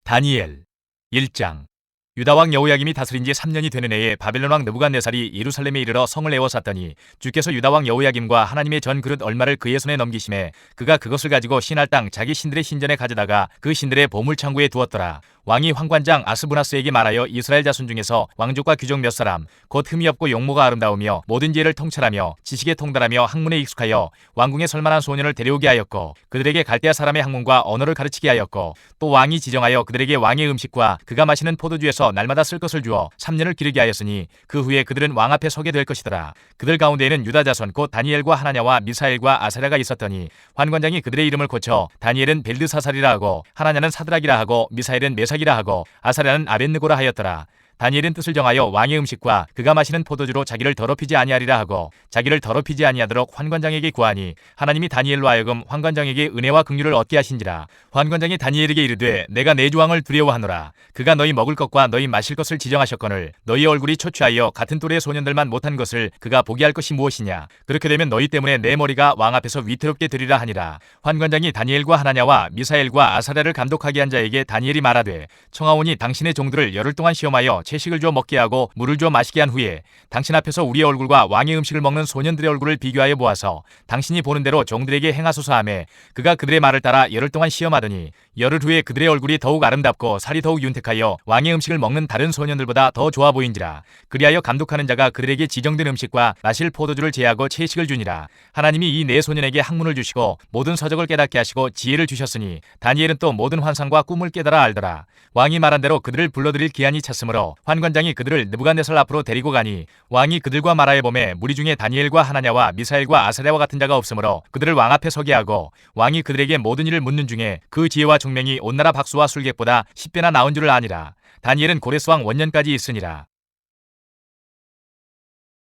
다니엘 1장. 유다 왕 여호야김이 다스린 지 3년이 되는 해에 바벨론 왕 느부갓네살이 예루살렘에 이르러 성을 에워쌌더니 주께서 유다 왕 여호야김과 하나님의 전 그릇 얼마를 그의 손에 넘기심에 그가 그것을 가지고 신할 땅 자기 신들의 신전에 가져다가 그 신들의 보물창고에 두었더라. 왕이 환관장 아스부나스에게 말하여 이스라엘 자손 중에서 왕족과 귀족 몇 사람 곧 흠이 없고 용모가 아름다우며 모든 지혜를 통찰하며 지식에 통달하며 학문에 익숙하여 왕궁에 설만한 소년을 데려오게 하였고 그들에게 갈대아 사람의 학문과 언어를 가르치게 하였고 또 왕이 지정하여 그들에게 왕의 음식과 그가 마시는 포도주에서 날마다 쓸 것을 주어 3년을 기르게 하였으니 그 후에 그들은 왕 앞에 서게 될 것이더라. 그들 가운데에는 유다 자손 곧 다니엘과 하나냐와 미사엘과 아사랴가 있었더니 환관장이 그들의 이름을 고쳐 다니엘은 벨드사살이라 하고 하나냐는 사드락이라 하고 미사엘은 메삭이라 하고 아사랴는 아벳느고라 하였더라. 다니엘은 뜻을 정하여 왕의 음식과 그가 마시는 포도주로 자기를 더럽히지 아니하리라 하고 자기를 더럽히지 아니하도록 환관장에게 구하니 하나님이 다니엘로 하여금 환관장에게 은혜와 긍휼을 얻게 하신지라. 환관장이 다니엘에게 이르되 내가 내 주왕을 두려워하노라. 그가 너희 먹을 것과 너희 마실 것을 지정하셨거늘 너희 얼굴이 초췌하여 같은 또래의 소년들만 못한 것을 그가 보게 할 것이 무엇이냐. 그렇게 되면 너희 때문에 내 머리가 왕 앞에서 위태롭게 되리라 하니라. 환관장이 다니엘과 하나냐와 미사엘과 아사랴를 감독하게 한 자에게 다니엘이 말하되 청하오니 당신의 종들을 열흘 동안 시험하여 채식을 줘 먹게 하고 물을 줘 마시게 한 후에 당신 앞에서 우리의 얼굴과 왕의 음식을 먹는 소년들의 얼굴을 비교하여 보아서 당신이 보는 대로 종들에게 행하소서 하며 그가 그들의 말을 따라 열흘 동안 시험하더니 열흘 후에 그들의 얼굴이 더욱 아름답고 살이 더욱 윤택하여 왕의 음식을 먹는 다른 소년들보다 더 좋아 보인지라. 그리하여 감독하는 자가 그들에게 지정된 음식과 마실 포도주를 제하고 채식을 주니라. 하나님이 이 네 소년에게 학문을 주시고 모든 서적을 깨닫게 하시고 지혜를 주셨으니 다니엘은 또 모든 환상과 꿈을 깨달아 알더라. 왕이 말한 대로 그들을 불러들일 기한이 찼으므로 환관장이 그들을 느부갓네살 앞으로 데리고 가니 왕이 그들과 말하여 보매 무리 중에 다니엘과 하나냐와 미사엘과 아사랴와 같은 자가 없으므로 그들을 왕 앞에 서게 하고 왕이 그들에게 모든 일을 묻는 중에 그 지혜와 총명이 온 나라 박수와 술객보다 10배나 나은 줄을 아니라. 다니엘은 고레스 왕 원년까지 있으니라.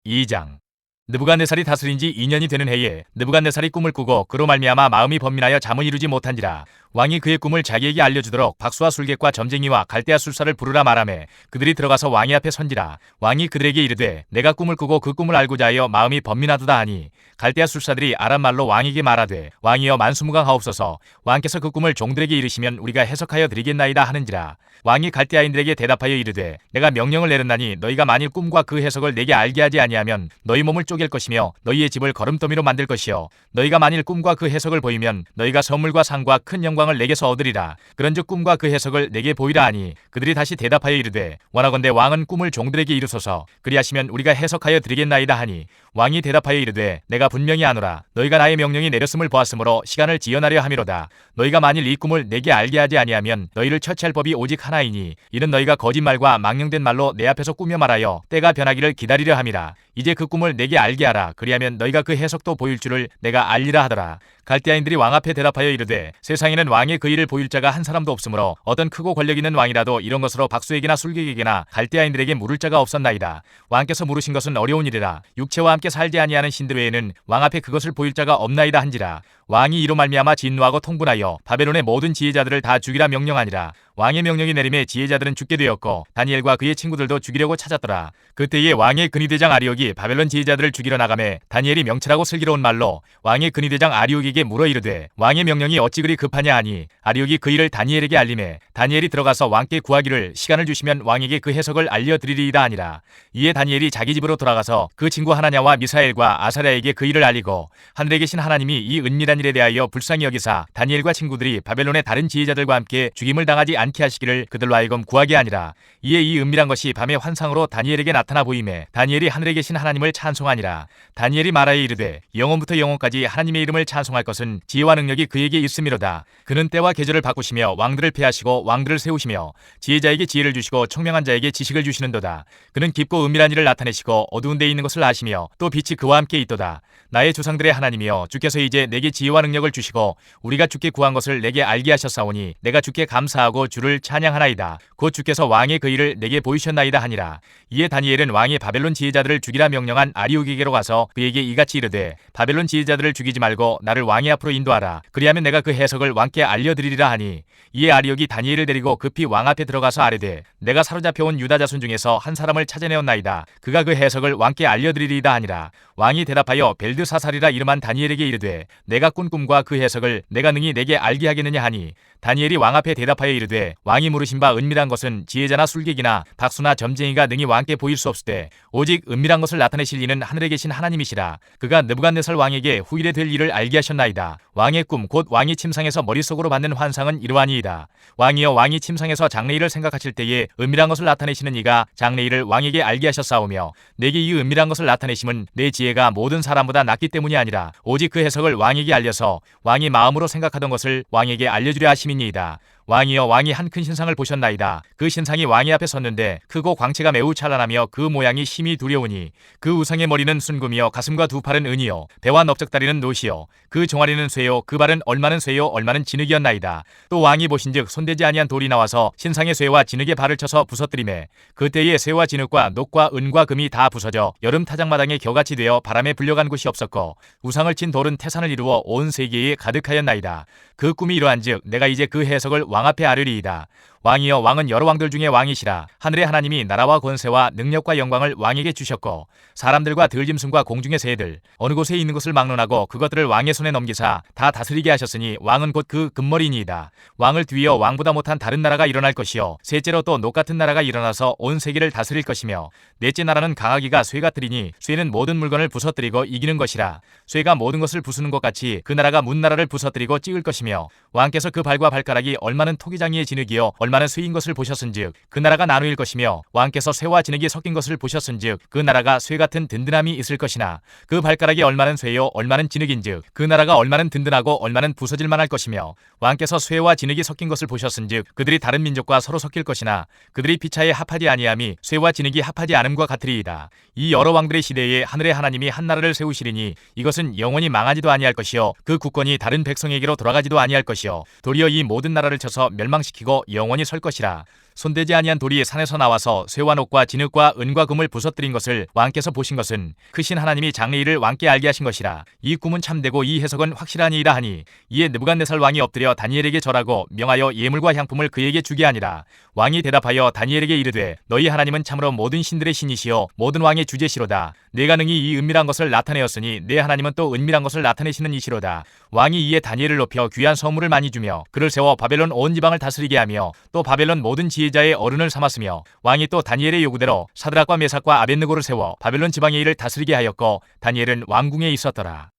2장. 느부갓네살이 다스린 지 2년이 되는 해에 느부갓네살이 꿈을 꾸고 그로 말미암아 마음이 번민하여 잠을 이루지 못한지라. 왕이 그의 꿈을 자기에게 알려주도록 박수와 술객과 점쟁이와 갈대아 술사를 부르라 말하매 그들이 들어가서 왕의 앞에 선지라. 왕이 그들에게 이르되 내가 꿈을 꾸고 그 꿈을 알고자 하여 마음이 번민하도다 하니 갈대아 술사들이 아람 말로 왕에게 말하되 왕이여 만수무강하옵소서. 왕께서 그 꿈을 종들에게 이르시면 우리가 해석하여 드리겠나이다 하는지라. 왕이 갈대아인들에게 대답하여 이르되 내가 명령을 내렸나니 너희가 만일 꿈과 그 해석을 내게 알게 하지 아니하면 너희 몸을 쪼갤 것이며 너희의 집을 거름더미로 만들 것이요 너희가 만일 꿈과 그 해석을 보이면 너희가 선물과 상과 큰 영광을 내게서 얻으리라. 그런즉 꿈과 그 해석을 내게 보이라 하니 그들이 다시 대답하여 이르되 원하건대 왕은 꿈을 종들에게 이루소서. 그리하시면 우리가 해석하여 드리겠나이다 하니 왕이 대답하여 이르되 내가 분명히 아노라. 너희가 나의 명령이 내렸음을 보았으므로 시간을 지연하려 함이로다. 너희가 만일 이 꿈을 내게 알게 하지 아니하면 너희를 처치할 법이 오직 하나이니 이는 너희가 거짓말과 망령된 말로 내 앞에서 꾸며 말하여 때가 변하기를 기다리려 함이라. 이제 그 꿈을 내게 알게 하라. 그리하면 너희가 그 해석도 보일 줄을 내가 알리라 하더라. 갈대아인들이 왕 앞에 대답하여 이르되 세상에는 왕의 그 일을 보일 자가 한 사람도 없으므로 어떤 크고 권력 있는 왕이라도 이런 것으로 박수에게나 술객에게나 갈대아인들에게 물을 자가 없었나이다. 왕께서 물으신 것은 어려운 일이라. 육체와 함께 살지 아니하는 신들 외에는 왕 앞에 그것을 보일 자가 없나이다 한지라. 왕이 이로 말미암아 진노하고 통분하여 바벨론의 모든 지혜자들을 다 죽이라 명령하니라. 왕의 명령이 내림에 지혜자들은 죽게 되었고 다니엘과 그의 친구들도 죽이려고 찾았더라. 그때에 왕의 근위대장 아리옥이 바벨론 지혜자들을 죽이러 나가매 다니엘이 명철하고 슬기로운 말로 왕의 근위대장 아리옥에게 물어 이르되 왕의 명령이 어찌 그리 급하냐 하니 아리옥이 그 일을 다니엘에게 알림해 다니엘이 들어가서 왕께 구하기를 시간을 주시면 왕에게 그 해석을 알려드리리이다 하니라. 이에 다니엘이 자기 집으로 돌아가서 그 친구 하나냐와 미사엘과 아사랴에게 그 일을 알리고 하늘에 계신 하나님이 이 은밀한 일에 대하여 불쌍히 여기사 다니엘과 친구들이 바벨론의 다른 지혜자들과 함께 죽임을 당하지 않게 하시기를 그들로 하여금 구하게 하니라. 이에 이 은밀한 것이 밤의 환상으로 다니엘에게 나타나 보임에 다니엘이 하늘에 계신 하나님을 찬송하니라. 다니엘이 말하여 이르되 영원부터 영원까지 하나님의 이름을 찬송할 것은 지혜와 능력이 그에게 있음이로다. 그는 때와 계절을 바꾸시며 왕들을 폐하시고 왕들을 세우시며 지혜자에게 지혜를 주시고 총명한 자에게 지식을 주시는도다. 그는 깊고 은밀한 일을 나타내시고 어두운 데 있는 것을 아시며 또 빛이 그와 함께 있도다. 나의 조상들의 하나님이여 주께서 이제 내게 지혜와 능력을 주시고 우리가 주께 구한 것을 내게 알게 하셨사오니 내가 주께 감사하고 주를 찬양하나이다. 곧 주께서 왕의 그 일을 내게 보이셨나이다 하니라. 이에 다니엘은 왕이 바벨론 지혜자들을 죽이라 명령한 아리옥에게로 가서 그에게 이같이 이르되 바벨론 지혜자들을 죽이지 말고 나를 왕의 앞으로 인도하라. 그리하면 내가 그 해석을 왕께 알려드리리라 하니 이에 아리옥이 다니엘을 데리고 급히 왕 앞에 들어가서 아뢰되 내가 사로잡혀온 유다 자손 중에서 한 사람을 찾아내었나이다. 그가 그 해석을 왕께 알려드리리이다 하니라. 왕이 대답하여 벨드사살이라 이름한 다니엘에게 이르되 내가 꾼 꿈과 그 해석을 내가 능히 내게 알게 하겠느냐 하니 다니엘이 왕 앞에 대답하여 이르되 왕이 물으신 바 은밀한 것은 지혜자나 술객이나 박수나 점쟁이가 능히 왕께 보일 수 없으되 오직 은밀한 것을 나타내실 이는 하늘에 계신 하나님이시라. 그가 느부갓네살 왕에게 후일에 될 일을 알게 하셨나이다. 왕의 꿈 곧 왕이 침상에서 머릿속으로 받는 환상은 이러하니이다. 왕이여 왕이 침상에서 장래일을 생각하실 때에 은밀한 것을 나타내시는 이가 장래일을 왕에게 알게 하셨사오며 내게 이 은밀한 것을 나타내심은 내 지혜가 모든 사람보다 낫기 때문이 아니라 오직 그 해석을 왕에게 알려서 왕이 마음으로 생각하던 것을 왕에게 알려주려 하심이니이다. 왕이여 왕이 한 큰 신상을 보셨나이다. 그 신상이 왕의 앞에 섰는데 크고 광채가 매우 찬란하며 그 모양이 심히 두려우니 그 우상의 머리는 순금이요 가슴과 두 팔은 은이요 배와 넓적다리는 노시요 그 종아리는 쇠요 그 발은 얼마는 쇠요 얼마는 진흙이었나이다. 또 왕이 보신즉 손대지 아니한 돌이 나와서 신상의 쇠와 진흙에 발을 쳐서 부서뜨리매 그때에 쇠와 진흙과 녹과 은과 금이 다 부서져 여름 타작마당에 겨같이 되어 바람에 불려간 곳이 없었고 우상을 친 돌은 태산을 이루어 온 세계에 가득하였나이다. 그 꿈이 이러한즉 내가 이제 그 해석을 왕 앞에 아뢰리이다. 왕이여 왕은 여러 왕들 중에 왕이시라. 하늘의 하나님이 나라와 권세와 능력과 영광을 왕에게 주셨고 사람들과 들짐승과 공중의 새들 어느 곳에 있는 것을 막론하고 그것들을 왕의 손에 넘기사 다 다스리게 하셨으니 왕은 곧 그 금머리니이다. 왕을 뒤이어 왕보다 못한 다른 나라가 일어날 것이요 셋째로 또 녹 같은 나라가 일어나서 온 세계를 다스릴 것이며 넷째 나라는 강하기가 쇠가 뜨리니 쇠는 모든 물건을 부서뜨리고 이기는 것이라. 쇠가 모든 것을 부수는 것 같이 그 나라가 문 나라를 부서뜨리고 찍을 것이며 왕께서 그 발과 발가락이 얼마는 토기장이의 진흙이요 얼마는 쇠인 것을 보셨은즉 그 나라가 나누일 것이며 왕께서 쇠와 진흙이 섞인 것을 보셨은즉 그 나라가 쇠 같은 든든함이 있을 것이나 그 발가락이 얼마는 쇠요 얼마는 진흙인즉 그 나라가 얼마는 든든하고 얼마는 부서질 만할 것이며 왕께서 쇠와 진흙이 섞인 것을 보셨은즉 그들이 다른 민족과 서로 섞일 것이나 그들이 피차에 합하지 아니함이 쇠와 진흙이 합하지 않음과 같으리이다. 이 여러 왕들의 시대에 하늘의 하나님이 한 나라를 세우시리니 이것은 영원히 망하지도 아니할 것이요 그 국권이 다른 백성에게로 돌아가지도 아니할 것이요 도리어 이 모든 나라를 쳐서 멸망시키고 영원히 설 것이라. 손대지 아니한 돌이 산에서 나와서 쇠와 녹과 진흙과 은과 금을 부서뜨린 것을 왕께서 보신 것은 크신 하나님이 장래일을 왕께 알게 하신 것이라. 이 꿈은 참되고 이 해석은 확실하니이다 하니 이에 느부갓네살 왕이 엎드려 다니엘에게 절하고 명하여 예물과 향품을 그에게 주게 하니라. 왕이 대답하여 다니엘에게 이르되 너희 하나님은 참으로 모든 신들의 신이시요 모든 왕의 주제시로다. 내가 능히 이 은밀한 것을 나타내었으니 내 하나님은 또 은밀한 것을 나타내시는 이시로다. 왕이 이에 다니엘을 높여 귀한 선물을 많이 주며 그를 세워 바벨론 온 지방을 다스리게 하며 또 바벨론 모든 지혜자의 어른을 삼았으며 왕이 또 다니엘의 요구대로 사드락과 메삭과 아벳느고를 세워 바벨론 지방의 일을 다스리게 하였고 다니엘은 왕궁에 있었더라.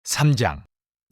3장.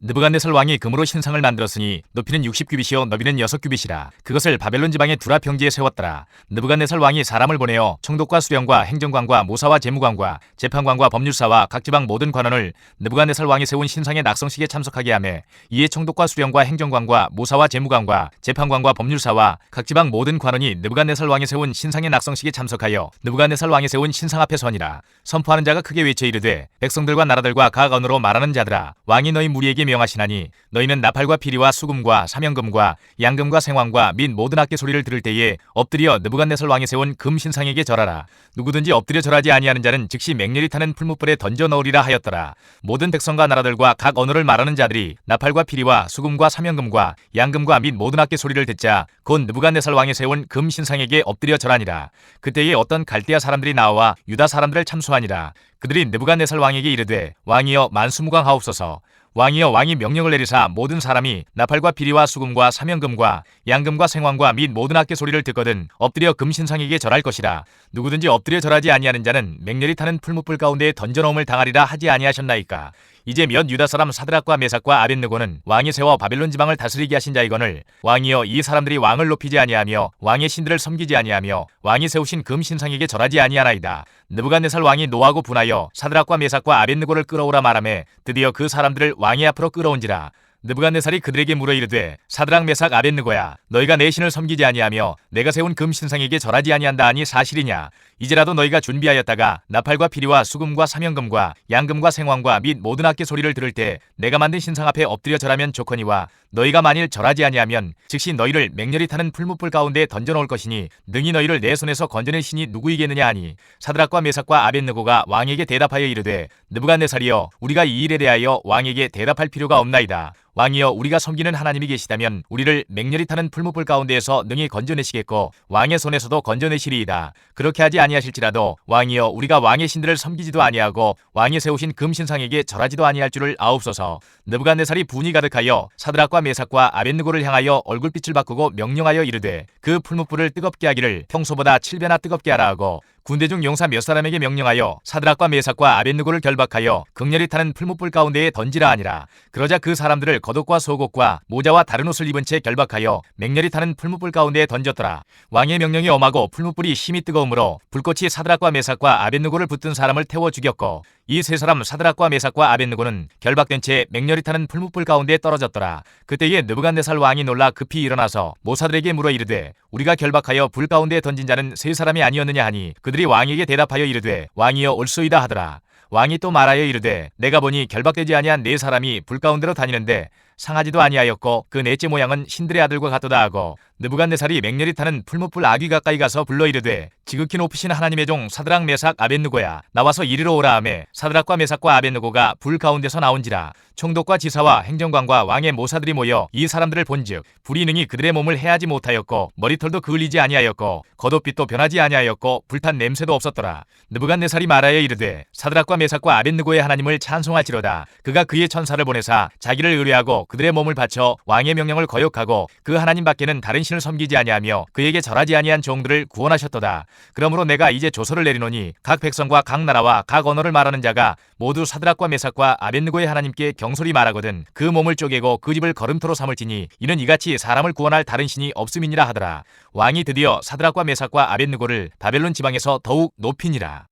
느부갓네살 왕이 금으로 신상을 만들었으니 높이는 60규빗이요 너비는 6규빗이라. 그것을 바벨론 지방의 두라 평지에 세웠더라. 느부갓네살 왕이 사람을 보내어 총독과 수령과 행정관과 모사와 재무관과 재판관과 법률사와 각 지방 모든 관원을 느부갓네살 왕이 세운 신상의 낙성식에 참석하게 하매 이에 총독과 수령과 행정관과 모사와 재무관과 재판관과 법률사와 각 지방 모든 관원이 느부갓네살 왕이 세운 신상의 낙성식에 참석하여 느부갓네살 왕이 세운 신상 앞에 서니라. 선포하는 자가 크게 외쳐 이르되 백성들과 나라들과 각 언어로 말하는 자들아 왕이 너희 무리에게 명하시나니 너희는 나팔과 피리와 수금과 사명금과 양금과 생황과 및 모든 악기 소리를 들을 때에 엎드려 느부갓네살 왕이 세운 금 신상에게 절하라. 누구든지 엎드려 절하지 아니하는 자는 즉시 맹렬히 타는 풀무불에 던져 넣으리라 하였더라. 모든 백성과 나라들과 각 언어를 말하는 자들이 나팔과 피리와 수금과 사명금과 양금과 및 모든 악기 소리를 듣자 곧 느부갓네살 왕이 세운 금 신상에게 엎드려 절하니라. 그때에 어떤 갈대아 사람들이 나와 유다 사람들을 참수하니라. 그들이 느부갓네살 왕에게 이르되 왕이여 만수무강하옵소서. 왕이여 왕이 명령을 내리사 모든 사람이 나팔과 피리와 수금과 사명금과 양금과 생황과 및 모든 악기 소리를 듣거든 엎드려 금신상에게 절할 것이라. 누구든지 엎드려 절하지 아니하는 자는 맹렬히 타는 풀무불 가운데에 던져놓음을 당하리라 하지 아니하셨나이까. 이제 몇 유다 사람 사드락과 메삭과 아벳느고는 왕이 세워 바벨론 지방을 다스리게 하신 자이거늘 왕이여 이 사람들이 왕을 높이지 아니하며 왕의 신들을 섬기지 아니하며 왕이 세우신 금 신상에게 절하지 아니하나이다. 느부갓네살 왕이 노하고 분하여 사드락과 메삭과 아벳느고를 끌어오라 말하매 드디어 그 사람들을 왕의 앞으로 끌어온지라. 느부갓네살이 그들에게 물어 이르되 사드락 메삭 아벳느고야 너희가 내 신을 섬기지 아니하며 내가 세운 금 신상에게 절하지 아니한다 하니 사실이냐. 이제라도 너희가 준비하였다가 나팔과 피리와 수금과 사명금과 양금과 생황과 및 모든 악기 소리를 들을 때 내가 만든 신상 앞에 엎드려 절하면 좋거니와 너희가 만일 절하지 아니하면 즉시 너희를 맹렬히 타는 풀무불 가운데 던져놓을 것이니 능히 너희를 내 손에서 건져낼 신이 누구이겠느냐 하니 사드락과 메삭과 아벳느고가 왕에게 대답하여 이르되 느부갓네살이여 우리가 이 일에 대하여 왕에게 대답할 필요가 없나이다. 왕이여 우리가 섬기는 하나님이 계시다면 우리를 맹렬히 타는 풀무불 가운데에서 능히 건져내시겠고 왕의 손에서도 건져내시리이다. 그렇게 하지 아니하실지라도 왕이여 우리가 왕의 신들을 섬기지도 아니하고 왕이 세우신 금신상에게 절하지도 아니할 줄을 아옵소서. 느부갓네살이 분이 가득하여 사드락과 메삭과 아벳느고를 향하여 얼굴빛을 바꾸고 명령하여 이르되 그 풀무불을 뜨겁게 하기를 평소보다 7배나 뜨겁게 하라 하고 군대 중 용사 몇 사람에게 명령하여 사드락과 메삭과 아벳느고를 결박하여 극렬히 타는 풀무불 가운데에 던지라 하니라. 그러자 그 사람들을 겉옷과 속옷과 모자와 다른 옷을 입은 채 결박하여 맹렬히 타는 풀무불 가운데에 던졌더라. 왕의 명령이 엄하고 풀무불이 힘이 뜨거우므로 불꽃이 사드락과 메삭과 아벳느고를 붙든 사람을 태워 죽였고 이 세 사람 사드락과 메삭과 아벳느고는 결박된 채 맹렬히 타는 풀무불 가운데에 떨어졌더라. 그때에 느부갓네살 왕이 놀라 급히 일어나서 모사들에게 물어 이르되 우리가 결박하여 불 가운데에 던진 자는 세 사람이 아니었느냐 하니 그들이 왕에게 대답하여 이르되 왕이여 옳소이다 하더라. 왕이 또 말하여 이르되 내가 보니 결박되지 아니한 네 사람이 불 가운데로 다니는데 상하지도 아니하였고 그 넷째 모양은 신들의 아들과 같도다 하고 느부갓네살이 맹렬히 타는 풀무불 아귀 가까이 가서 불러 이르되 지극히 높으신 하나님의 종 사드락 메삭 아벳느고야 나와서 이리로 오라 하매 사드락과 메삭과 아벳느고가 불 가운데서 나온지라. 총독과 지사와 행정관과 왕의 모사들이 모여 이 사람들을 본즉 불이 능히 그들의 몸을 해하지 못하였고 머리털도 그을리지 아니하였고 겉옷빛도 변하지 아니하였고 불탄 냄새도 없었더라. 느부갓네살이 말하여 이르되 사드락과 메삭과 아벳느고의 하나님을 찬송할지로다. 그가 그의 천사를 보내사 자기를 의뢰하고 그들의 몸을 바쳐 왕의 명령을 거역하고 그 하나님 밖에는 다른 신을 섬기지 아니하며 그에게 절하지 아니한 종들을 구원하셨도다. 그러므로 내가 이제 조서를 내리노니 각 백성과 각 나라와 각 언어를 말하는 자가 모두 사드락과 메삭과 아벳느고의 하나님께 경솔히 말하거든 그 몸을 쪼개고 그 집을 거름토로 삼을지니 이는 이같이 사람을 구원할 다른 신이 없음이니라 하더라. 왕이 드디어 사드락과 메삭과 아벳느고를 바벨론 지방에서 더욱 높이니라.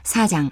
4장.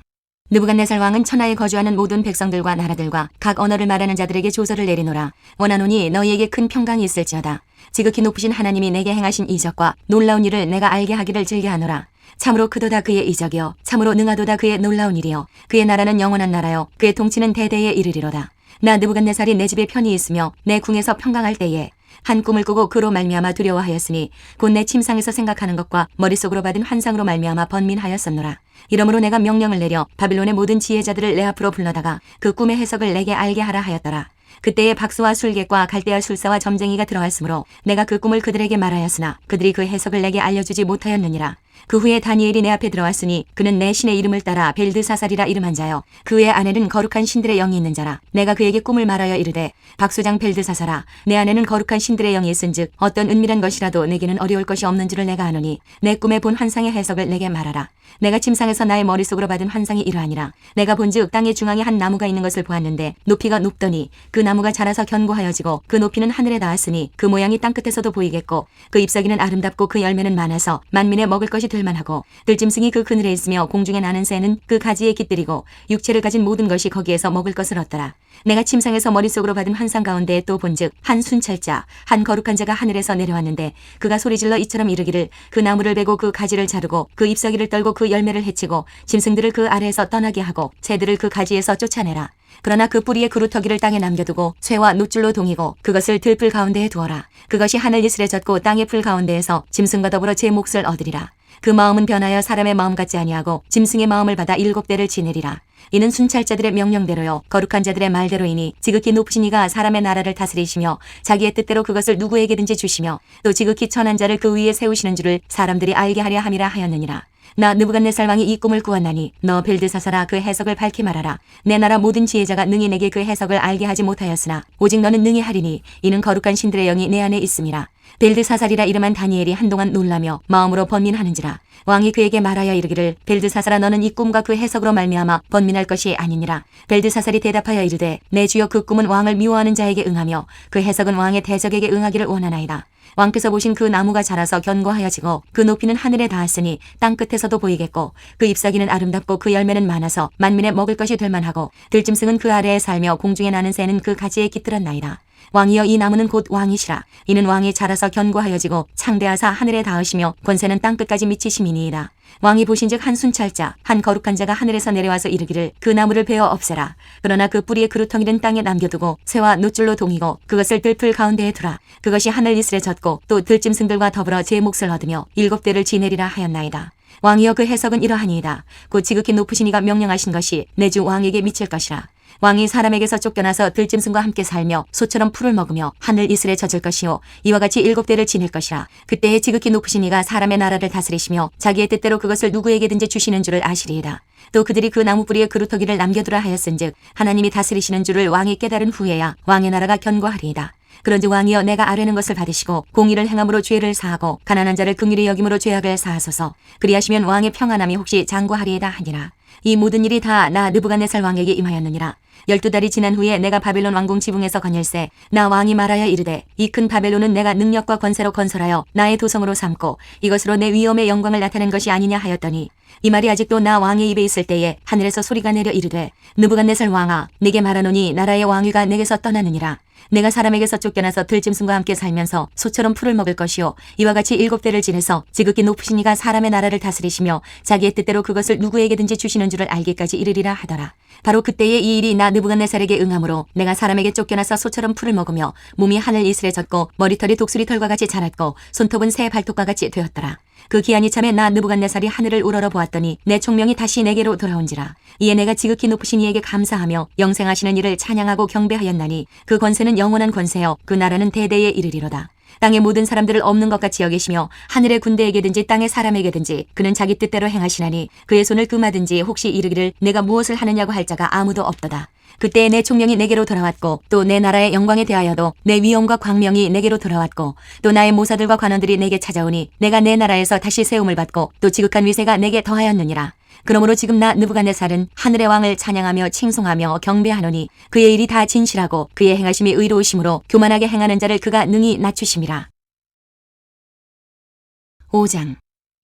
느부갓네살 왕은 천하에 거주하는 모든 백성들과 나라들과 각 언어를 말하는 자들에게 조서를 내리노라. 원하노니 너희에게 큰 평강이 있을지어다. 지극히 높으신 하나님이 내게 행하신 이적과 놀라운 일을 내가 알게 하기를 즐겨하노라. 참으로 크도다 그의 이적이요 참으로 능하도다 그의 놀라운 일이요 그의 나라는 영원한 나라요 그의 통치는 대대에 이르리로다. 나 느부갓네살이 내 집에 편히 있으며 내 궁에서 평강할 때에 한 꿈을 꾸고 그로 말미암아 두려워하였으니 곧 내 침상에서 생각하는 것과 머릿속으로 받은 환상으로 말미암아 번민하였었노라. 이러므로 내가 명령을 내려 바빌론의 모든 지혜자들을 내 앞으로 불러다가 그 꿈의 해석을 내게 알게 하라 하였더라. 그때에 박수와 술객과 갈대아 술사와 점쟁이가 들어왔으므로 내가 그 꿈을 그들에게 말하였으나 그들이 그 해석을 내게 알려주지 못하였느니라. 그 후에 다니엘이 내 앞에 들어왔으니 그는 내 신의 이름을 따라 벨드사살이라 이름한 자요 그의 아내는 거룩한 신들의 영이 있는 자라. 내가 그에게 꿈을 말하여 이르되 박수장 벨드사살아 내 아내는 거룩한 신들의 영이 있은즉 어떤 은밀한 것이라도 내게는 어려울 것이 없는 줄을 내가 아노니 내 꿈에 본 환상의 해석을 내게 말하라. 내가 침상에서 나의 머릿속으로 받은 환상이 이러하니라. 내가 본즉 땅의 중앙에 한 나무가 있는 것을 보았는데 높이가 높더니 그 나무가 자라서 견고하여지고 그 높이는 하늘에 닿았으니 그 모양이 땅끝에서도 보이겠고 그 잎사귀는 아름답고 그 열매는 많아서 만민의 먹을 것이 될만하고 들짐승이 그 그늘에 있으며 공중에 나는 새는 그 가지에 깃들이고 육체를 가진 모든 것이 거기에서 먹을 것을 얻더라. 내가 침상에서 머릿속으로 받은 환상 가운데 또 본즉 한 순찰자 한 거룩한 자가 하늘에서 내려왔는데 그가 소리질러 이처럼 이르기를 그 나무를 베고 그 가지를 자르고 그 잎사귀를 떨고 그 열매를 해치고 짐승들을 그 아래에서 떠나게 하고 새들을 그 가지에서 쫓아내라. 그러나 그 뿌리의 그루터기를 땅에 남겨두고 쇠와 놋줄로 동이고 그것을 들풀 가운데에 두어라. 그것이 하늘 이슬에 젖고 땅의 풀 가운데에서 짐승과 더불어 제 몫을 얻으리라. 그 마음은 변하여 사람의 마음 같지 아니하고 짐승의 마음을 받아 7대를 지내리라. 이는 순찰자들의 명령대로요 거룩한 자들의 말대로이니 지극히 높으신 이가 사람의 나라를 다스리시며 자기의 뜻대로 그것을 누구에게든지 주시며 또 지극히 천한 자를 그 위에 세우시는 줄을 사람들이 알게 하려 함이라 하였느니라. 나 느부갓네살 왕이 이 꿈을 꾸었나니 너 벨드사살아 그 해석을 밝히 말하라. 내 나라 모든 지혜자가 능히 내게 그 해석을 알게 하지 못하였으나 오직 너는 능히 하리니 이는 거룩한 신들의 영이 내 안에 있음이라. 벨드사살이라 이름한 다니엘이 한동안 놀라며 마음으로 번민하는지라. 왕이 그에게 말하여 이르기를 벨드사살아 너는 이 꿈과 그 해석으로 말미암아 번민할 것이 아니니라. 벨드사살이 대답하여 이르되 내 주여 그 꿈은 왕을 미워하는 자에게 응하며 그 해석은 왕의 대적에게 응하기를 원하나이다. 왕께서 보신 그 나무가 자라서 견고하여지고 그 높이는 하늘에 닿았으니 땅끝에서도 보이겠고 그 잎사귀는 아름답고 그 열매는 많아서 만민의 먹을 것이 될 만하고 들짐승은 그 아래에 살며 공중에 나는 새는 그 가지에 깃들었나이다. 왕이여 이 나무는 곧 왕이시라. 이는 왕이 자라서 견고하여지고 창대하사 하늘에 닿으시며 권세는 땅끝까지 미치심이니이다. 왕이 보신즉 한 순찰자 한 거룩한 자가 하늘에서 내려와서 이르기를 그 나무를 베어 없애라. 그러나 그 뿌리의 그루터기는 땅에 남겨두고 쇠와 놋줄로 동이고 그것을 들풀 가운데에 두라. 그것이 하늘 이슬에 젖고 또 들짐승들과 더불어 제 몫을 얻으며 7대를 지내리라 하였나이다. 왕이여 그 해석은 이러하니이다. 곧 지극히 높으신 이가 명령하신 것이 내 주 왕에게 미칠 것이라. 왕이 사람에게서 쫓겨나서 들짐승과 함께 살며 소처럼 풀을 먹으며 하늘 이슬에 젖을 것이요 이와 같이 7대를 지낼 것이라. 그때에 지극히 높으신 이가 사람의 나라를 다스리시며 자기의 뜻대로 그것을 누구에게든지 주시는 줄을 아시리이다. 또 그들이 그 나무 뿌리에 그루터기를 남겨두라 하였은즉 하나님이 다스리시는 줄을 왕이 깨달은 후에야 왕의 나라가 견고하리이다. 그런즉 왕이여 내가 아뢰는 것을 받으시고 공의를 행함으로 죄를 사하고 가난한 자를 긍휼히 여김으로 죄악을 사하소서. 그리하시면 왕의 평안함이 혹시 장구하리이다 하니라. 이 모든 일이 다 나 느부갓네살 왕에게 임하였느니라. 12달이 지난 후에 내가 바벨론 왕궁 지붕에서 거닐세 나 왕이 말하여 이르되 이 큰 바벨론은 내가 능력과 권세로 건설하여 나의 도성으로 삼고 이것으로 내 위엄의 영광을 나타낸 것이 아니냐 하였더니 이 말이 아직도 나 왕의 입에 있을 때에 하늘에서 소리가 내려 이르되 느부갓네살 왕아 내게 말하노니 나라의 왕위가 내게서 떠나느니라. 내가 사람에게서 쫓겨나서 들짐승과 함께 살면서 소처럼 풀을 먹을 것이요 이와 같이 7대를 지내서 지극히 높으신 이가 사람의 나라를 다스리시며 자기의 뜻대로 그것을 누구에게든지 주시는 줄을 알기까지 이르리라 하더라. 바로 그때에 이 일이 나 느부갓네살에게 응함으로 내가 사람에게 쫓겨나서 소처럼 풀을 먹으며 몸이 하늘 이슬에 젖고 머리털이 독수리털과 같이 자랐고 손톱은 새 발톱과 같이 되었더라. 그 기한이 참에 나 느부갓네살이 하늘을 우러러 보았더니 내 총명이 다시 내게로 돌아온지라. 이에 내가 지극히 높으신 이에게 감사하며 영생하시는 이를 찬양하고 경배하였나니 그 권세는 영원한 권세여 그 나라는 대대에 이르리로다. 땅의 모든 사람들을 없는 것 같이 여기시며 하늘의 군대에게든지 땅의 사람에게든지 그는 자기 뜻대로 행하시나니 그의 손을 금하든지 혹시 이르기를 내가 무엇을 하느냐고 할 자가 아무도 없도다. 그때 내 총명이 내게로 돌아왔고 또 내 나라의 영광에 대하여도 내 위엄과 광명이 내게로 돌아왔고 또 나의 모사들과 관원들이 내게 찾아오니 내가 내 나라에서 다시 세움을 받고 또 지극한 위세가 내게 더하였느니라. 그러므로 지금 나 느부갓네살은 하늘의 왕을 찬양하며 칭송하며 경배하노니 그의 일이 다 진실하고 그의 행하심이 의로우심으로 교만하게 행하는 자를 그가 능히 낮추심이라. 5장.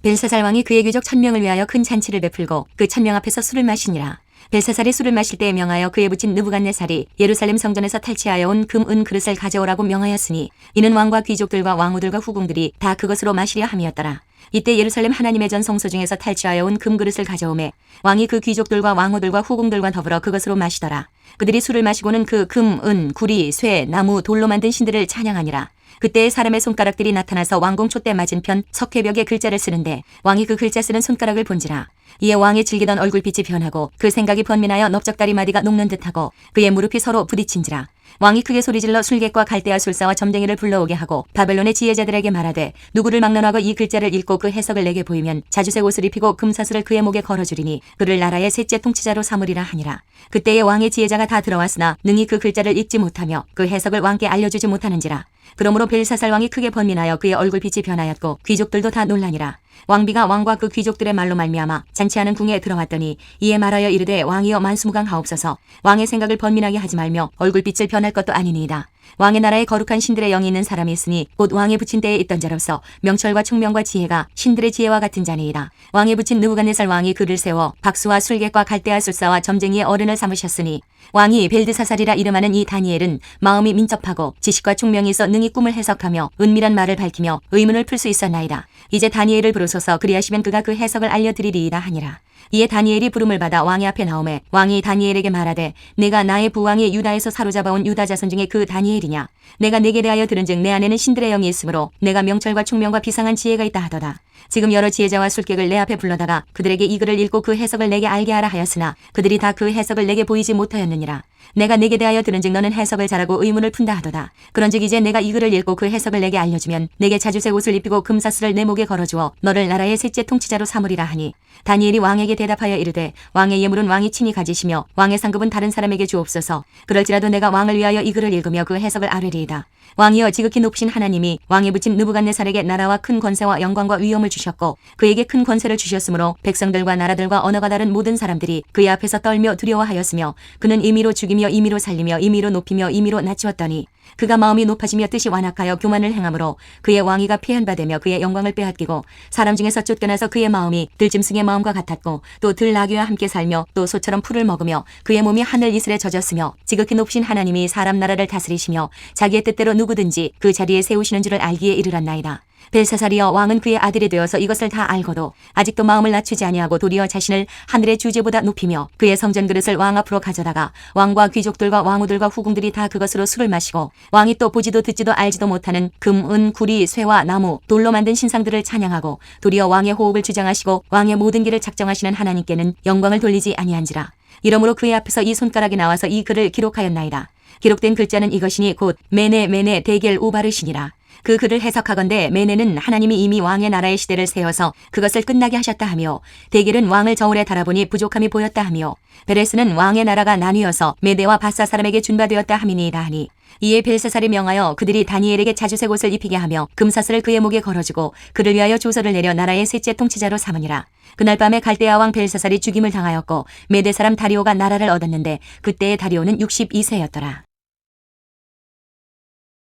벨사살 왕이 그의 귀족 1000명을 위하여 큰 잔치를 베풀고 그 1000명 앞에서 술을 마시니라. 벨사살이 술을 마실 때에 명하여 그의 부친 느부갓네살이 예루살렘 성전에서 탈취하여 온 금, 은 그릇을 가져오라고 명하였으니 이는 왕과 귀족들과 왕후들과 후궁들이 다 그것으로 마시려 함이었더라. 이때 예루살렘 하나님의 전 성소 중에서 탈취하여 온 금그릇을 가져오매 왕이 그 귀족들과 왕후들과 후궁들과 더불어 그것으로 마시더라. 그들이 술을 마시고는 그 금, 은, 구리, 쇠, 나무, 돌로 만든 신들을 찬양하니라. 그때의 사람의 손가락들이 나타나서 왕궁 촛대 맞은편 석회벽에 글자를 쓰는데 왕이 그 글자 쓰는 손가락을 본지라. 이에 왕이 즐기던 얼굴빛이 변하고 그 생각이 번민하여 넓적다리 마디가 녹는 듯하고 그의 무릎이 서로 부딪힌지라. 왕이 크게 소리질러 술객과 갈대아 술사와 점쟁이를 불러오게 하고 바벨론의 지혜자들에게 말하되 누구를 막론하고 이 글자를 읽고 그 해석을 내게 보이면 자주색 옷을 입히고 금사슬을 그의 목에 걸어주리니 그를 나라의 셋째 통치자로 삼으리라 하니라. 그때의 왕의 지혜자가 다 들어왔으나 능히 그 글자를 읽지 못하며 그 해석을 왕께 알려주지 못하는지라. 그러므로 벨사살 왕이 크게 번민하여 그의 얼굴빛이 변하였고 귀족들도 다 놀라니라. 왕비가 왕과 그 귀족들의 말로 말미암아 잔치하는 궁에 들어왔더니 이에 말하여 이르되 왕이여 만수무강하옵소서. 왕의 생각을 번민하게 하지 말며 얼굴빛을 변할 것도 아니니이다. 왕의 나라에 거룩한 신들의 영이 있는 사람이 있으니 곧 왕의 부친 때에 있던 자로서 명철과 총명과 지혜가 신들의 지혜와 같은 자니이다. 왕의 부친 느부갓네살 왕이 그를 세워 박수와 술객과 갈대아 술사와 점쟁이의 어른을 삼으셨으니 왕이 벨드사살이라 이름하는 이 다니엘은 마음이 민첩하고 지식과 총명이 있어 능히 꿈을 해석하며 은밀한 말을 밝히며 의문을 풀 수 있었나이다. 이제 다니엘을 부르소서. 그리하시면 그가 그 해석을 알려드리리이다 하니라. 이에 다니엘이 부름을 받아 왕의 앞에 나오매 왕이 다니엘에게 말하되 내가 나의 부왕이 유다에서 사로잡아온 유다 자손 중에 그 다니엘이냐. 내가 내게 대하여 들은즉 내 안에는 신들의 영이 있으므로 내가 명철과 총명과 비상한 지혜가 있다 하도다. 지금 여러 지혜자와 술객을 내 앞에 불러다가 그들에게 이 글을 읽고 그 해석을 내게 알게 하라 하였으나 그들이 다 그 해석을 내게 보이지 못하였느니라. 내가 내게 대하여 들은즉 너는 해석을 잘하고 의문을 푼다 하도다. 그런즉 이제 내가 이 글을 읽고 그 해석을 내게 알려주면 내게 자주색 옷을 입히고 금사슬을 내 목에 걸어주어 너를 나라의 셋째 통치자로 삼으리라 하니 다니엘이 왕에게 대답하여 이르되 왕의 예물은 왕이 친히 가지시며 왕의 상급은 다른 사람에게 주옵소서. 그럴지라도 내가 왕을 위하여 이 글을 읽으며 그 해석을 아뢰리이다. 왕이여 지극히 높으신 하나님이 왕의 부친 느부갓네살에게 나라와 큰 권세와 영광과 위엄을 주셨고 그에게 큰 권세를 주셨으므로 백성들과 나라들과 언어가 다른 모든 사람들이 그의 앞에서 떨며 두려워하였으며 그는 임의로 죽이며 임의로 살리며 임의로 높이며 임의로 낮추었더니 그가 마음이 높아지며 뜻이 완악하여 교만을 행함으로 그의 왕위가 폐현받으며 그의 영광을 빼앗기고 사람 중에서 쫓겨나서 그의 마음이 들짐승의 마음과 같았고 또 들나귀와 함께 살며 또 소처럼 풀을 먹으며 그의 몸이 하늘 이슬에 젖었으며 지극히 높으신 하나님이 사람 나라를 다스리시며 자기의 뜻대로 누구든지 그 자리에 세우시는 줄을 알기에 이르렀나이다. 벨사살이여 왕은 그의 아들이 되어서 이것을 다 알고도 아직도 마음을 낮추지 아니하고 도리어 자신을 하늘의 주제보다 높이며 그의 성전 그릇을 왕 앞으로 가져다가 왕과 귀족들과 왕후들과 후궁들이 다 그것으로 술을 마시고 왕이 또 보지도 듣지도 알지도 못하는 금, 은, 구리, 쇠와 나무, 돌로 만든 신상들을 찬양하고 도리어 왕의 호흡을 주장하시고 왕의 모든 길을 작정하시는 하나님께는 영광을 돌리지 아니한지라. 이러므로 그의 앞에서 이 손가락이 나와서 이 글을 기록하였나이다. 기록된 글자는 이것이니 곧 메네 데겔 우바르시니라. 그 글을 해석하건대 메네는 하나님이 이미 왕의 나라의 시대를 세워서 그것을 끝나게 하셨다 하며 데겔은 왕을 저울에 달아보니 부족함이 보였다 하며 베레스는 왕의 나라가 나뉘어서 메대와 바사 사람에게 준바되었다 함이니이다 하니 이에 벨사살이 명하여 그들이 다니엘에게 자주색 옷을 입히게 하며 금사슬을 그의 목에 걸어주고 그를 위하여 조서를 내려 나라의 셋째 통치자로 삼으니라. 그날 밤에 갈대아 왕 벨사살이 죽임을 당하였고 메대 사람 다리오가 나라를 얻었는데 그때의 다리오는 62세였더라.